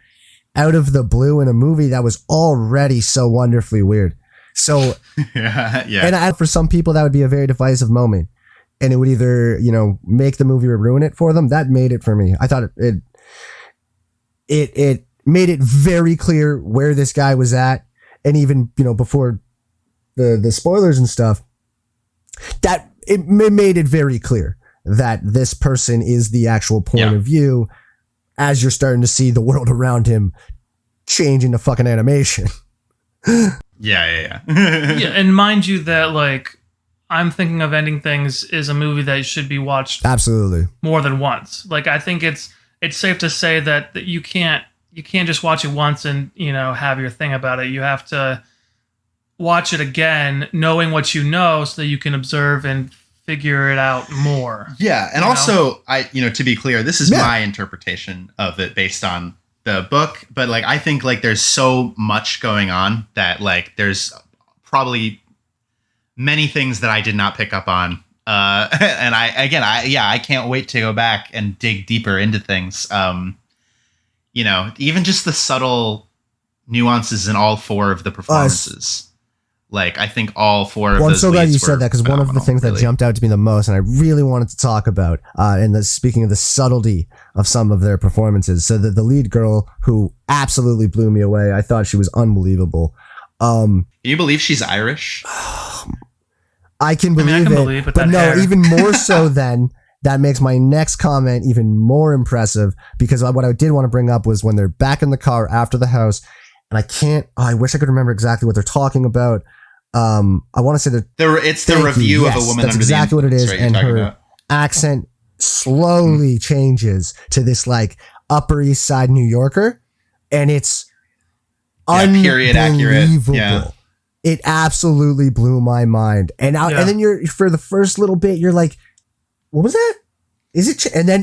out of the blue in a movie that was already so wonderfully weird. So and for some people that would be a very divisive moment, and it would either, you know, make the movie or ruin it for them. That made it for me. I thought it made it very clear where this guy was at, and even, you know, before the spoilers and stuff, that it made it very clear that this person is the actual point of view as you're starting to see the world around him change into fucking animation. Yeah, and mind you that, like, I'm Thinking of Ending Things is a movie that should be watched absolutely more than once. Like, I think it's safe to say that you can't just watch it once and, you know, have your thing about it. You have to watch it again, knowing what you know, so that you can observe and figure it out more. Yeah, and also, to be clear, this is my interpretation of it based on the book, but like I think like there's so much going on that like there's probably many things that I did not pick up on. And I can't wait to go back and dig deeper into things. You know, even just the subtle nuances in all four of the performances. Like, I think all four of those. I'm so glad you said that, because one of the things that jumped out to me the most, and I really wanted to talk about, speaking of the subtlety of some of their performances. So the lead girl, who absolutely blew me away, I thought she was unbelievable. Can you believe she's Irish? I can believe it, but no, hair. Even more so than that makes my next comment even more impressive, because what I did want to bring up was when they're back in the car after the house, and I wish I could remember exactly what they're talking about. I want to say that it's the review of a woman. That's exactly what it is, right, and her accent slowly changes to this like Upper East Side New Yorker, and it's period accurate. Yeah. It absolutely blew my mind, and then you're for the first little bit, you're like, "What was that? Is it?" And then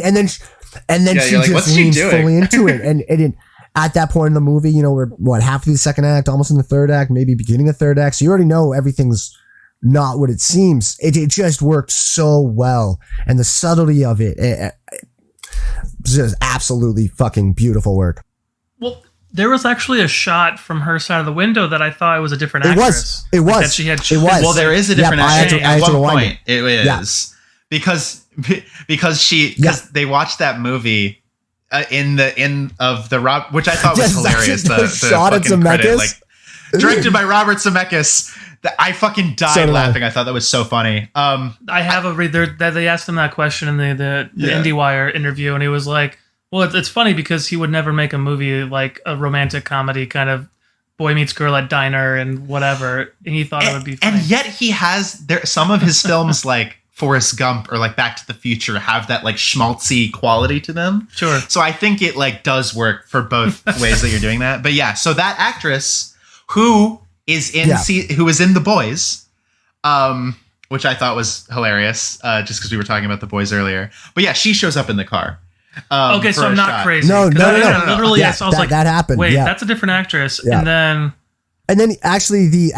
she like, just leans fully into it, and at that point in the movie, you know, we're half of the second act, almost in the third act, maybe beginning of third act. So you already know everything's not what it seems. It just worked so well. And the subtlety of it just absolutely fucking beautiful work. Well, there was actually a shot from her side of the window that I thought was a different actress. It was. That she had Well, there is a different actress. At one point, it is. Yeah. Because they watched that movie in the Rob, which I thought was hilarious. The shot at Zemeckis, credit, like directed by Robert Zemeckis. I fucking died So did I. laughing. I thought that was so funny. I have a read there that they asked him that question in the Yeah. IndieWire interview, and he was like, "Well, it's funny because he would never make a movie like a romantic comedy kind of boy meets girl at diner and whatever." And he thought it would be funny. And yet he has there some of his films like Forrest Gump or like Back to the Future have that like schmaltzy quality to them. Sure. So I think it like does work for both ways that you're doing that. But yeah, so that actress who is in who is in The Boys, which I thought was hilarious, just because we were talking about The Boys earlier. But yeah, she shows up in the car. Okay, so I'm not crazy. No. Literally, Yeah, I was like, that happened. wait, yeah. that's a different actress. Yeah. And then actually the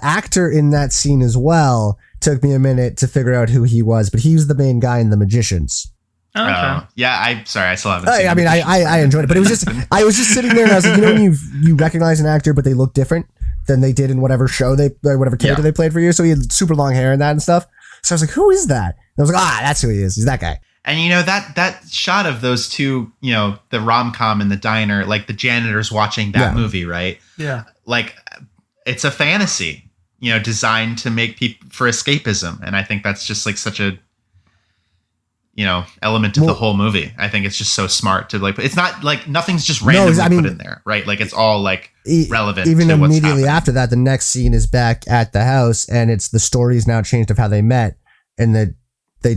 actor in that scene as well took me a minute to figure out who he was, but he was the main guy in The Magicians. oh, okay. Yeah, I still haven't seen I mean, it. I enjoyed it, but it was just, I was just sitting there and I was like, you know, when you recognize an actor, but they look different than they did in whatever show whatever character they played for you. So he had super long hair and that and stuff. So I was like, who is that? And I was like, that's who he is. He's that guy. And you know, that shot of those two, you know, the rom-com in the diner, like the janitors watching that movie, right? Yeah. Like it's a fantasy, you know, designed to make people for escapism. And I think that's just like such a, you know, element of the whole movie. I think it's just so smart to like, it's not like nothing's just randomly put in there, right? Like it's all like relevant. Even to what's immediately happening. after that, the next scene is back at the house and it's the story is now changed of how they met. And that he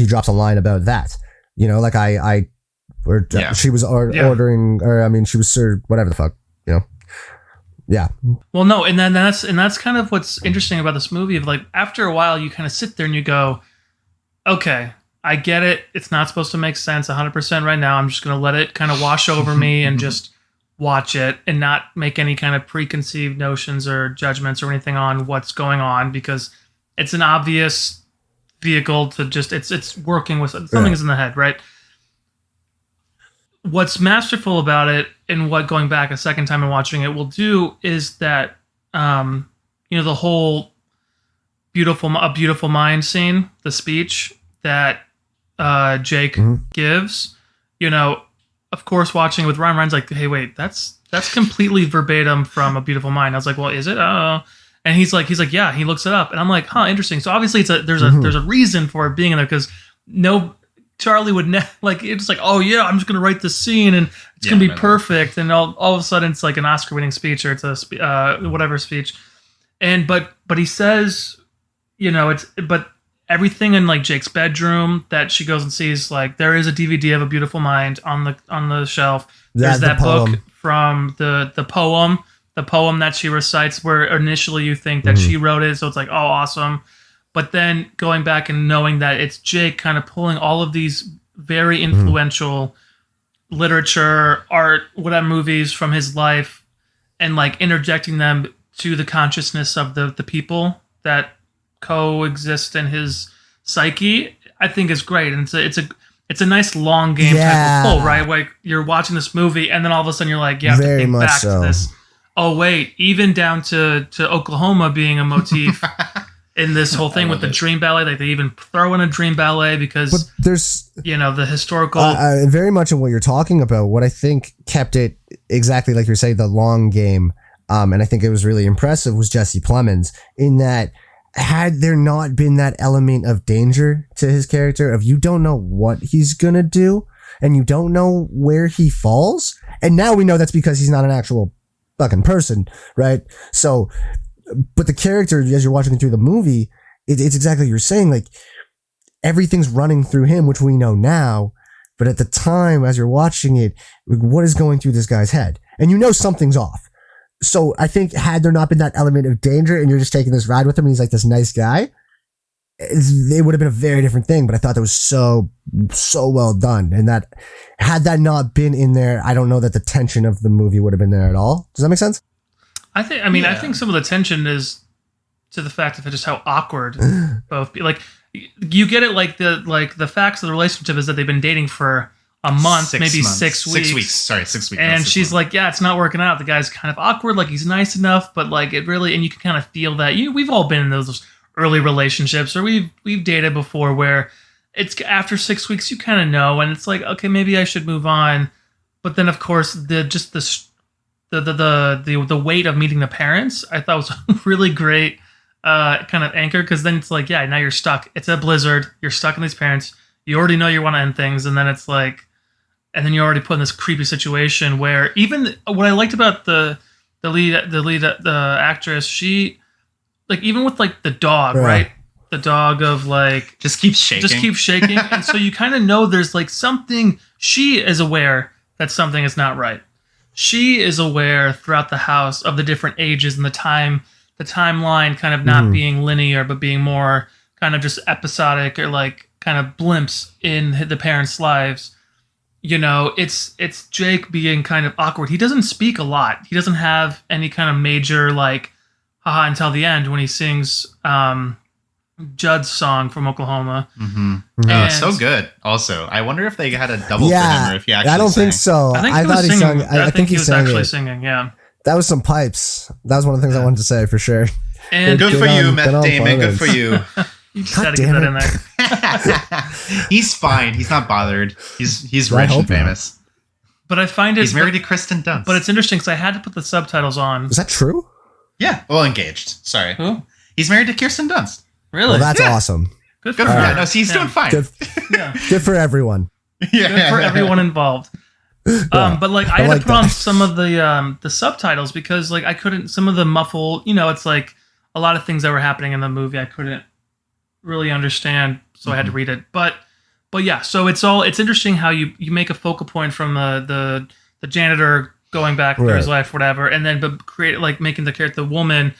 drops a line about that, you know, like she was ordering, or I mean, she was served, whatever the fuck, you know? Yeah. Well, no, and that's kind of what's interesting about this movie. Of like, after a while, you kind of sit there and you go, okay, I get it. It's not supposed to make sense 100% right now. I'm just going to let it kind of wash over me and just watch it and not make any kind of preconceived notions or judgments or anything on what's going on, because it's an obvious vehicle to just, it's working with something is in the head, right? What's masterful about it, and what going back a second time and watching it will do, is that you know, the whole a beautiful mind scene, the speech that Jake gives, you know, of course, watching it with Ryan's like, hey, wait, that's completely verbatim from A Beautiful Mind. I was like, well, is it? And he's like, yeah, he looks it up, and I'm like, huh, interesting. So obviously, there's a reason for it being in there, because Charlie would like, it's like, oh yeah, I'm just gonna write this scene and it's gonna be perfect, and all of a sudden it's like an Oscar-winning speech, or it's a whatever speech, and but he says, you know, but everything in like Jake's bedroom that she goes and sees, like there is a DVD of A Beautiful Mind on the shelf. There's that book from the poem that she recites, where initially you think that she wrote it, so it's like, oh, awesome. But then going back and knowing that it's Jake kind of pulling all of these very influential literature, art, whatever movies from his life, and like interjecting them to the consciousness of the people that coexist in his psyche, I think is great. And it's a nice long game type of pull, right? Like you're watching this movie and then all of a sudden you're like, you have to think back to this. Oh wait, even down to Oklahoma being a motif. In this whole thing with the dream ballet, like they even throw in a dream ballet because there's, you know, the historical. Very much in what you're talking about. What I think kept it exactly like you're saying, the long game, and I think it was really impressive, was Jesse Plemons, in that had there not been that element of danger to his character, of you don't know what he's gonna do and you don't know where he falls, and now we know that's because he's not an actual fucking person, right? So. But the character, as you're watching through the movie, it's exactly what you're saying. Like everything's running through him, which we know now. But at the time, as you're watching it, what is going through this guy's head? And you know something's off. So I think had there not been that element of danger, and you're just taking this ride with him, and he's like this nice guy, it would have been a very different thing. But I thought that was so well done, and that had that not been in there, I don't know that the tension of the movie would have been there at all. Does that make sense? I think some of the tension is to the fact of just how awkward both be. Like you get it, like the facts of the relationship is that they've been dating for a month, maybe 6 weeks. 6 weeks. Sorry, 6 weeks. And she's like, yeah, it's not working out. The guy's kind of awkward. Like he's nice enough, but like it really, and you can kind of feel that. We've all been in those early relationships, or we've dated before where it's after 6 weeks you kind of know, and it's like, okay, maybe I should move on. But then of course the the weight of meeting the parents, I thought was a really great kind of anchor, because then it's like, yeah, now you're stuck. It's a blizzard. You're stuck in these parents. You already know you want to end things, and then it's like, and then you're already put in this creepy situation where even what I liked about the actress, she, like, even with like the dog, right? The dog of like just keeps shaking. And so you kind of know there's like something, she is aware that something is not right. She is aware throughout the house of the different ages and the timeline kind of not being linear, but being more kind of just episodic, or like kind of blimps in the parents' lives. You know, it's Jake being kind of awkward. He doesn't speak a lot. He doesn't have any kind of major like haha until the end when he sings Judd's song from Oklahoma. Oh, so good. Also, I wonder if they had a double for him, or if he actually I don't sang. think so. I think I he thought was he singing. sung. I think he was sang actually it. singing. Yeah. That was some pipes. That was one of the things I wanted to say for sure. And Good for you, Meth Damon. Good performance. for you. you just God had to get damn that in there. He's fine. He's not bothered. He's I rich hope and not. famous. But I find it. He's married to Kristen Dunst. But it's interesting because I had to put the subtitles on. Is that true? yeah, well, engaged. Sorry, Who? he's married to Kirsten Dunst. Really? Well, that's Yeah. awesome. Good Good for for her. him. No, see, he's doing fine. Good, Yeah. good for everyone. Yeah. Good for everyone involved. But like I had like to put on that. some of the subtitles because like I couldn't, some of the muffle, you know, it's like a lot of things that were happening in the movie I couldn't really understand, so I had to read it. But yeah, so it's interesting how you make a focal point from the janitor going back through his life, whatever, and then but create like making the woman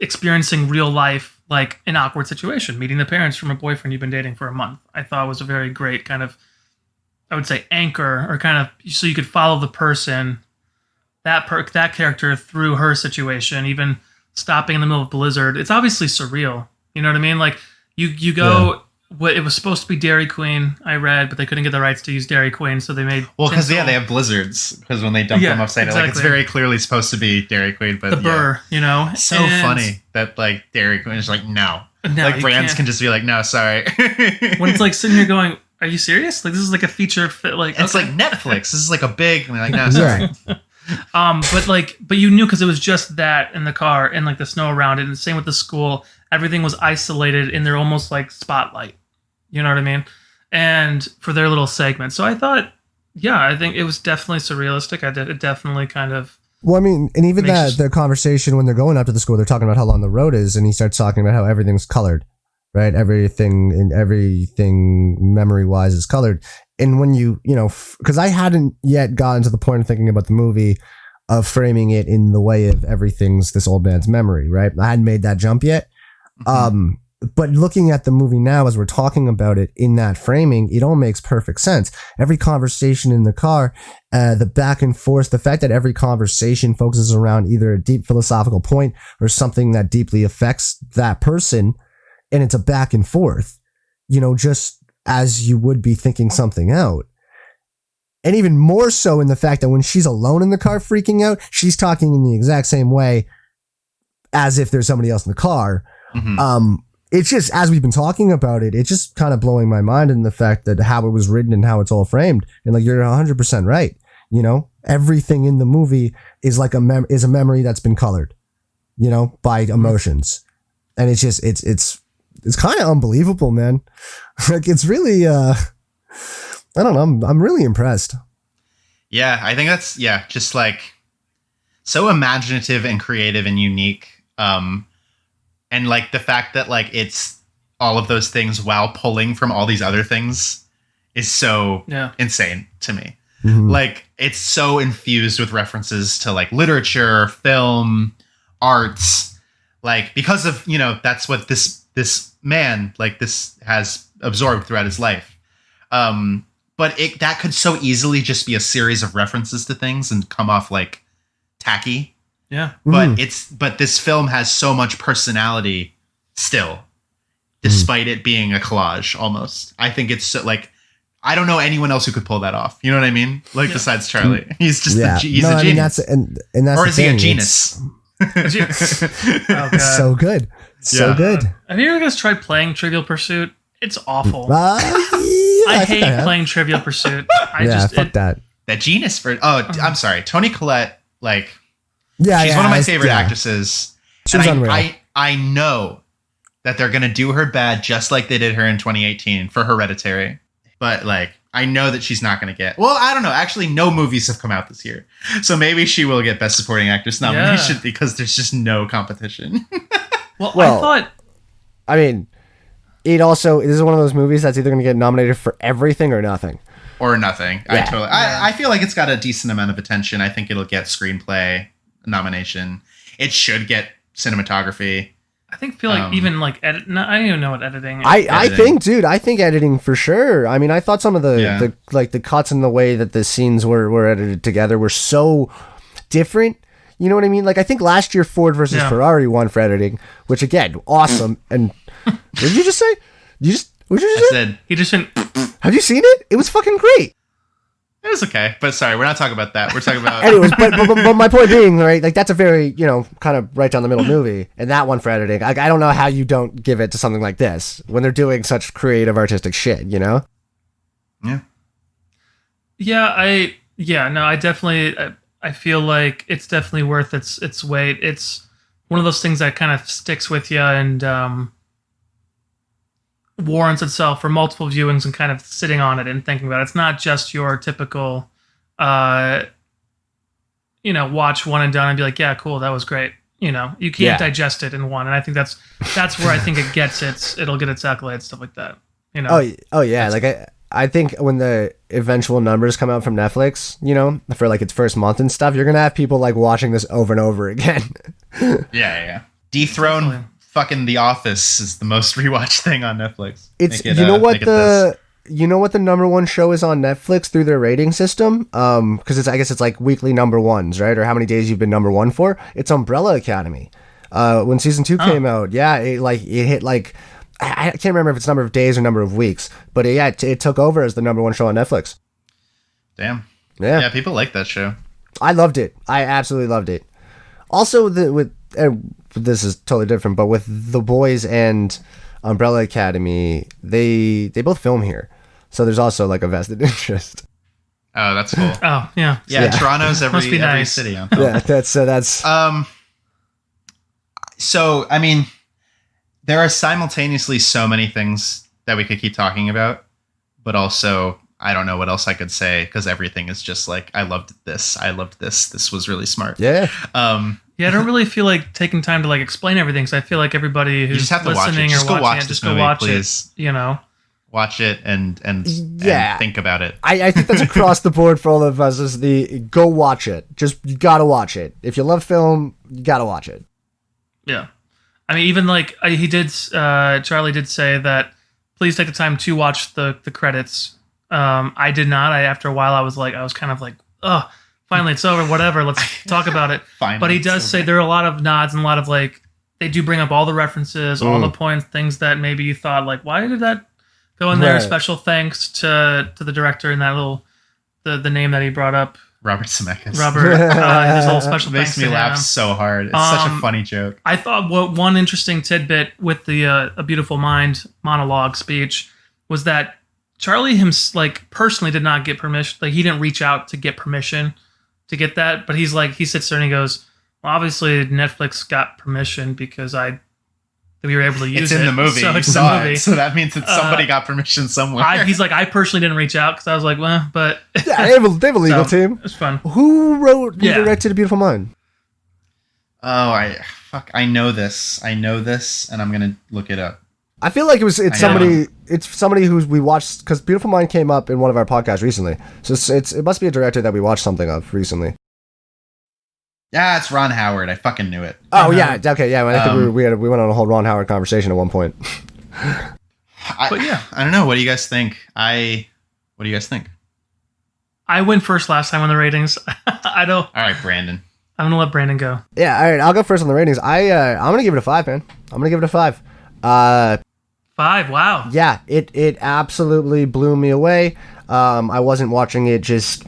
experiencing real life, like an awkward situation, meeting the parents from a boyfriend you've been dating for a month. I thought was a very great kind of, I would say, anchor, or kind of so you could follow the person, that character through her situation, even stopping in the middle of blizzard. It's obviously surreal. You know what I mean? Like you go. What it was supposed to be Dairy Queen, I read, but they couldn't get the rights to use Dairy Queen, so they made Because tinsel. they have blizzards. Because when they dump them upside down, like it's exactly. very clearly supposed to be Dairy Queen, but the burr, you know. So And- funny that like Dairy Queen is like no, No, like you brands can't. can just be like no, sorry. When it's like sitting here going, "Are you serious? Like this is like a feature fit, like it's okay." like Netflix. This is like a big. And they're like no, sorry. Yeah. But you knew because it was just that in the car and like the snow around it, and same with the school. Everything was isolated in their almost like spotlight. You know what I mean? And for their little segment. So I thought, yeah, I think it was definitely surrealistic. It definitely kind of. Well, I mean, and even Makes- the conversation when they're going up to the school, they're talking about how long the road is, and he starts talking about how everything's colored, right? Everything memory wise is colored. And when you know, because I hadn't yet gotten to the point of thinking about the movie of framing it in the way of everything's this old man's memory, right? I hadn't made that jump yet. But looking at the movie now, as we're talking about it in that framing, it all makes perfect sense. Every conversation in the car, the back and forth, the fact that every conversation focuses around either a deep philosophical point or something that deeply affects that person, and it's a back and forth, you know, just as you would be thinking something out. And even more so in the fact that when she's alone in the car freaking out, she's talking in the exact same way as if there's somebody else in the car. It's just, as we've been talking about it, it's just kind of blowing my mind in the fact that how it was written and how it's all framed. And like, you're 100% right. You know, everything in the movie is like a memory that's been colored, you know, by emotions. And it's just, it's kind of unbelievable, man. Like, it's really, I don't know. I'm really impressed. Yeah, I think that's just like so imaginative and creative and unique. And like the fact that like it's all of those things while pulling from all these other things is so insane to me. Like it's so infused with references to like literature, film, arts, like because of, you know, that's what this man like this has absorbed throughout his life. But that could so easily just be a series of references to things and come off like tacky. Yeah. But but this film has so much personality still, despite it being a collage almost. I think it's so, like, I don't know anyone else who could pull that off. You know what I mean? Like besides Charlie, he's just he's a genius. I mean, that's or is the he a thing. genus? Oh, God. So good. So Yeah. good. Have you ever guys tried playing Trivial Pursuit? It's awful. I hate playing Trivial Pursuit. Fuck that. That genus for I'm sorry, Tony Collette Like, Yeah, she's yeah, one of my favorite yeah. actresses. She was unreal. I know that they're gonna do her bad just like they did her in 2018 for Hereditary. But like, I know that she's not gonna get. Well, I don't know. Actually, no movies have come out this year, so maybe she will get Best Supporting Actress nomination because there's just no competition. Well, Well, I thought I mean, it also this is one of those movies that's either going to get nominated for everything or nothing. Or nothing. Yeah. I feel like it's got a decent amount of attention. I think it'll get screenplay nomination. It should get cinematography. I feel like even like edit. No, I don't even know what editing. Is. I think, dude, I think editing for sure. I mean, I thought some of the cuts and the way that the scenes were edited together were so different. You know what I mean? Like, I think last year Ford versus Ferrari won for editing, which again, awesome. And what did you just say? What did you just say? Said he just didn't. Have you seen it? It was fucking great. it was okay, but sorry, we're not talking about that. We're talking about Anyways, but my point being, right, like that's a very, kind of right down the middle movie, and that one for editing, I don't know how you don't give it to something like this when they're doing such creative, artistic shit, Yeah. I definitely, I feel like it's definitely worth its weight. It's one of those things that kind of sticks with you and warrants itself for multiple viewings and kind of sitting on it and thinking about it. It's not just your typical, watch one and done and be like, yeah, cool, that was great. You can't digest it in one, and I think that's where I think it gets it'll get its accolades, stuff like that. Oh yeah, like I think when the eventual numbers come out from Netflix, for like its first month and stuff, you're gonna have people like watching this over and over again. Yeah. Dethrone Definitely. fucking The Office is the most rewatched thing on Netflix. It's Make it, you know what make it this. the number one show is on Netflix through their rating system, because I guess it's like weekly number ones, right, or how many days you've been number one for. It's Umbrella Academy. When season 2 came out, it hit like. I can't remember if it's number of days or number of weeks, but it took over as the number one show on Netflix. Damn. Yeah, Yeah, people like that show. I loved it. I absolutely loved it. Also, this is totally different, but with The Boys and Umbrella Academy, they both film here, so there's also like a vested interest. Oh, that's cool. Oh, yeah. Yeah, Toronto's Must be every nice. city on film. Yeah, that's So, I mean, there are simultaneously so many things that we could keep talking about, but also I don't know what else I could say because everything is just like, I loved this. This was really smart. yeah. Yeah, I don't really feel like taking time to like explain everything, so I feel like everybody who's just have to watch it. listening Just or go watching watch it, this just go movie, watch please. it. Watch it and Yeah. think about it. I think that's across the board for all of us is the go watch it. Just you gotta watch it. If you love film, you gotta watch it. Yeah. I mean, even like he did, Charlie did say that please take the time to watch the credits. I did not. After a while, I was kind of like, oh, finally it's over. Whatever, let's talk about it. Finally, But he does say there are a lot of nods and a lot of like, they do bring up all the references, all the points, things that maybe you thought like, why did that go in there? Right. Special thanks to the director and that little the name that he brought up, Robert Zemeckis. Robert. His little special Makes thanks me to laugh him. so hard. It's such a funny joke. I thought one interesting tidbit with the A Beautiful Mind monologue speech was that Charlie personally did not get permission. Like he didn't reach out to get permission to get that, but he sits there and he goes, well, obviously Netflix got permission because we were able to use It's in it. the movie. So You it's in saw the movie. it. So that means that somebody got permission somewhere. He's like, I personally didn't reach out because I was like, well, but Yeah, they have a legal So, team. it's fun. Who wrote and Yeah. directed A Beautiful Mind? Oh, I know this, and I'm gonna look it up. I feel like it's know. somebody who we watched because Beautiful Mind came up in one of our podcasts recently. So it must be a director that we watched something of recently. Yeah, it's Ron Howard. I fucking knew it. Oh yeah, okay, yeah. I think we went on a whole Ron Howard conversation at one point. But yeah. I don't know. What do you guys think? What do you guys think? I went first last time on the ratings. I don't. All right, Brandon. I'm gonna let Brandon go. Yeah, all right. I'll go first on the ratings. I'm gonna give it a 5, man. I'm gonna give it a 5. 5. Wow. Yeah, it absolutely blew me away. I wasn't watching it just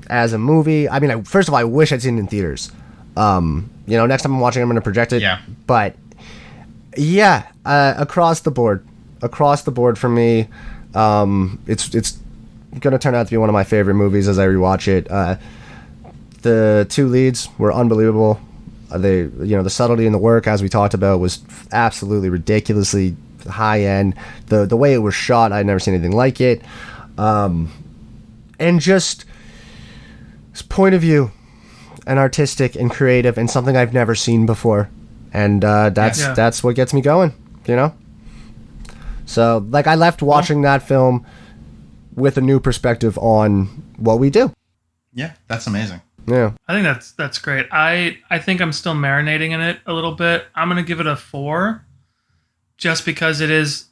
as a movie. I mean, first of all, I wish I'd seen it in theaters. Next time I'm watching, I'm gonna project it. Yeah. But yeah, across the board for me, it's gonna turn out to be one of my favorite movies as I rewatch it. The two leads were unbelievable. The subtlety in the work, as we talked about, was absolutely ridiculously high end. The way it was shot, I'd never seen anything like it. And just this point of view, and artistic and creative, and something I've never seen before. And that's what gets me going, So, like, I left watching that film with a new perspective on what we do. Yeah, that's amazing. Yeah. I think that's great. I think I'm still marinating in it a little bit. I'm going to give it a 4 just because it is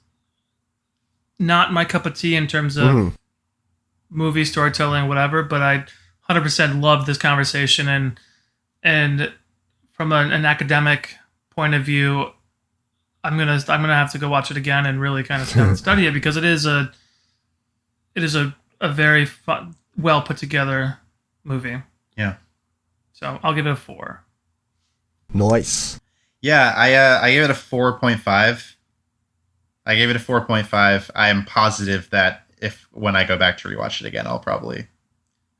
not my cup of tea in terms of movie storytelling, whatever, but I 100% love this conversation and from an academic point of view, I'm gonna have to go watch it again and really kind of study it because it is a very fun, well put together movie. Yeah. So I'll give it a 4. Nice. Yeah, I gave it a 4.5. I gave it a 4.5. I am positive that when I go back to rewatch it again, I'll probably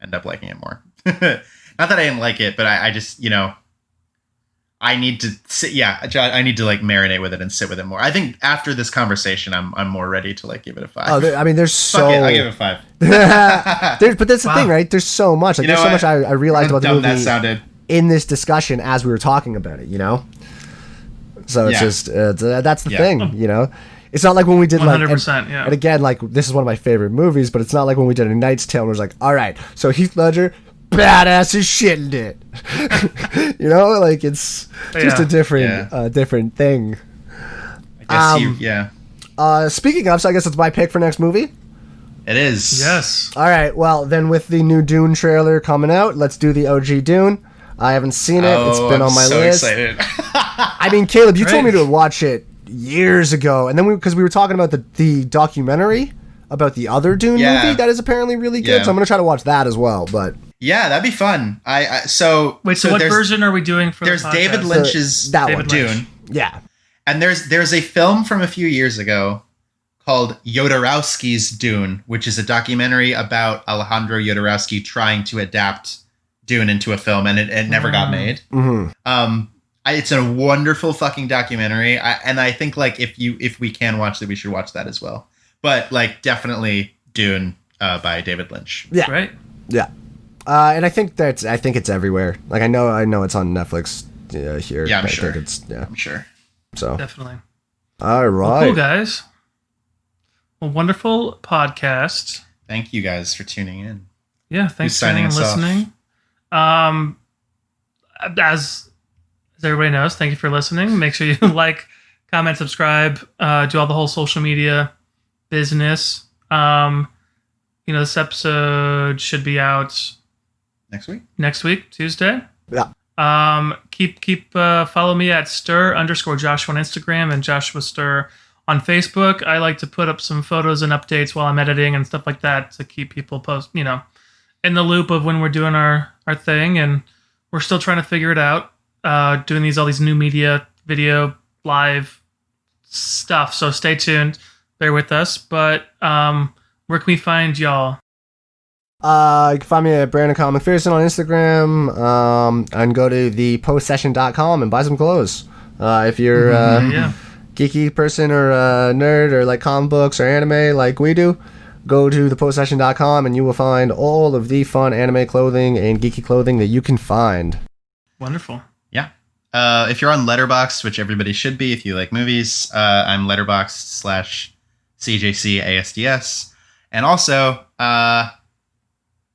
end up liking it more. Not that I didn't like it, but I just, I need to sit. Yeah, I need to like marinate with it and sit with it more. I think after this conversation, I'm more ready to like give it a 5. Oh, there's so. Fuck it, I give it a 5. But that's the thing, right? There's so much. Like, there's so much I realized about the movie that sounded in this discussion as we were talking about it. So it's just that's the thing. It's not like when we did 100%. Yeah. And again, like, this is one of my favorite movies, but it's not like when we did A Knight's Tale and it was like, all right, so Heath Ledger, badass as shit in it. Like, it's just a different thing. I guess speaking of, so I guess it's my pick for next movie. It is. Yes. All right. Well, then with the new Dune trailer coming out, let's do the OG Dune. I haven't seen it. It's been on my list. Excited. I mean, Caleb, you told me to watch it years ago, and then because we were talking about the documentary about the other Dune movie that is apparently really good, so I'm gonna try to watch that as well. But yeah, that'd be fun. So what version are we doing for there's the podcast? David Lynch's David Dune. Lynch. Yeah, and there's a film from a few years ago called Jodorowsky's Dune, which is a documentary about Alejandro Jodorowsky trying to adapt Dune into a film, and it never got made. It's a wonderful fucking documentary, and I think like if we can watch it, we should watch that as well. But like, definitely Dune by David Lynch. Yeah, right. Yeah, and I think it's everywhere. Like, I know it's on Netflix here. Yeah, I'm sure. I'm sure. So definitely. All right. Well, cool, guys. Well, wonderful podcast. Thank you guys for tuning in. Yeah, thanks for listening. As everybody knows, thank you for listening. Make sure you like, comment, subscribe, do all the whole social media business. This episode should be out next week, Tuesday. Yeah. Keep follow me at stir_Joshua on Instagram and Joshua Stir on Facebook. I like to put up some photos and updates while I'm editing and stuff like that to keep people in the loop of when we're doing our thing, and we're still trying to figure it out. Doing all these new media, video, live stuff. So stay tuned. Bear with us. But where can we find y'all? You can find me at Brandon Colin McPherson on Instagram, and go to thepostsession.com and buy some clothes. If you're a geeky person or a nerd or like comic books or anime like we do, go to thepostsession.com and you will find all of the fun anime clothing and geeky clothing that you can find. Wonderful. Yeah. If you're on Letterboxd, which everybody should be if you like movies, I'm Letterboxd/CJCASDS. And also, by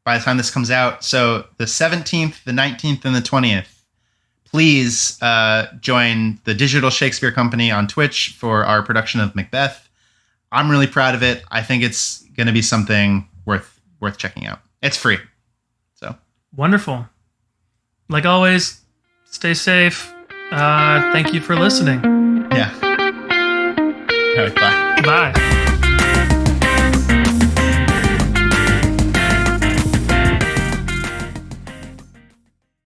the time this comes out, so the 17th, the 19th, and the 20th, please join the Digital Shakespeare Company on Twitch for our production of Macbeth. I'm really proud of it. I think it's going to be something worth checking out. It's free. So wonderful. Like always, stay safe. Thank you for listening. Yeah. All right, bye. Bye.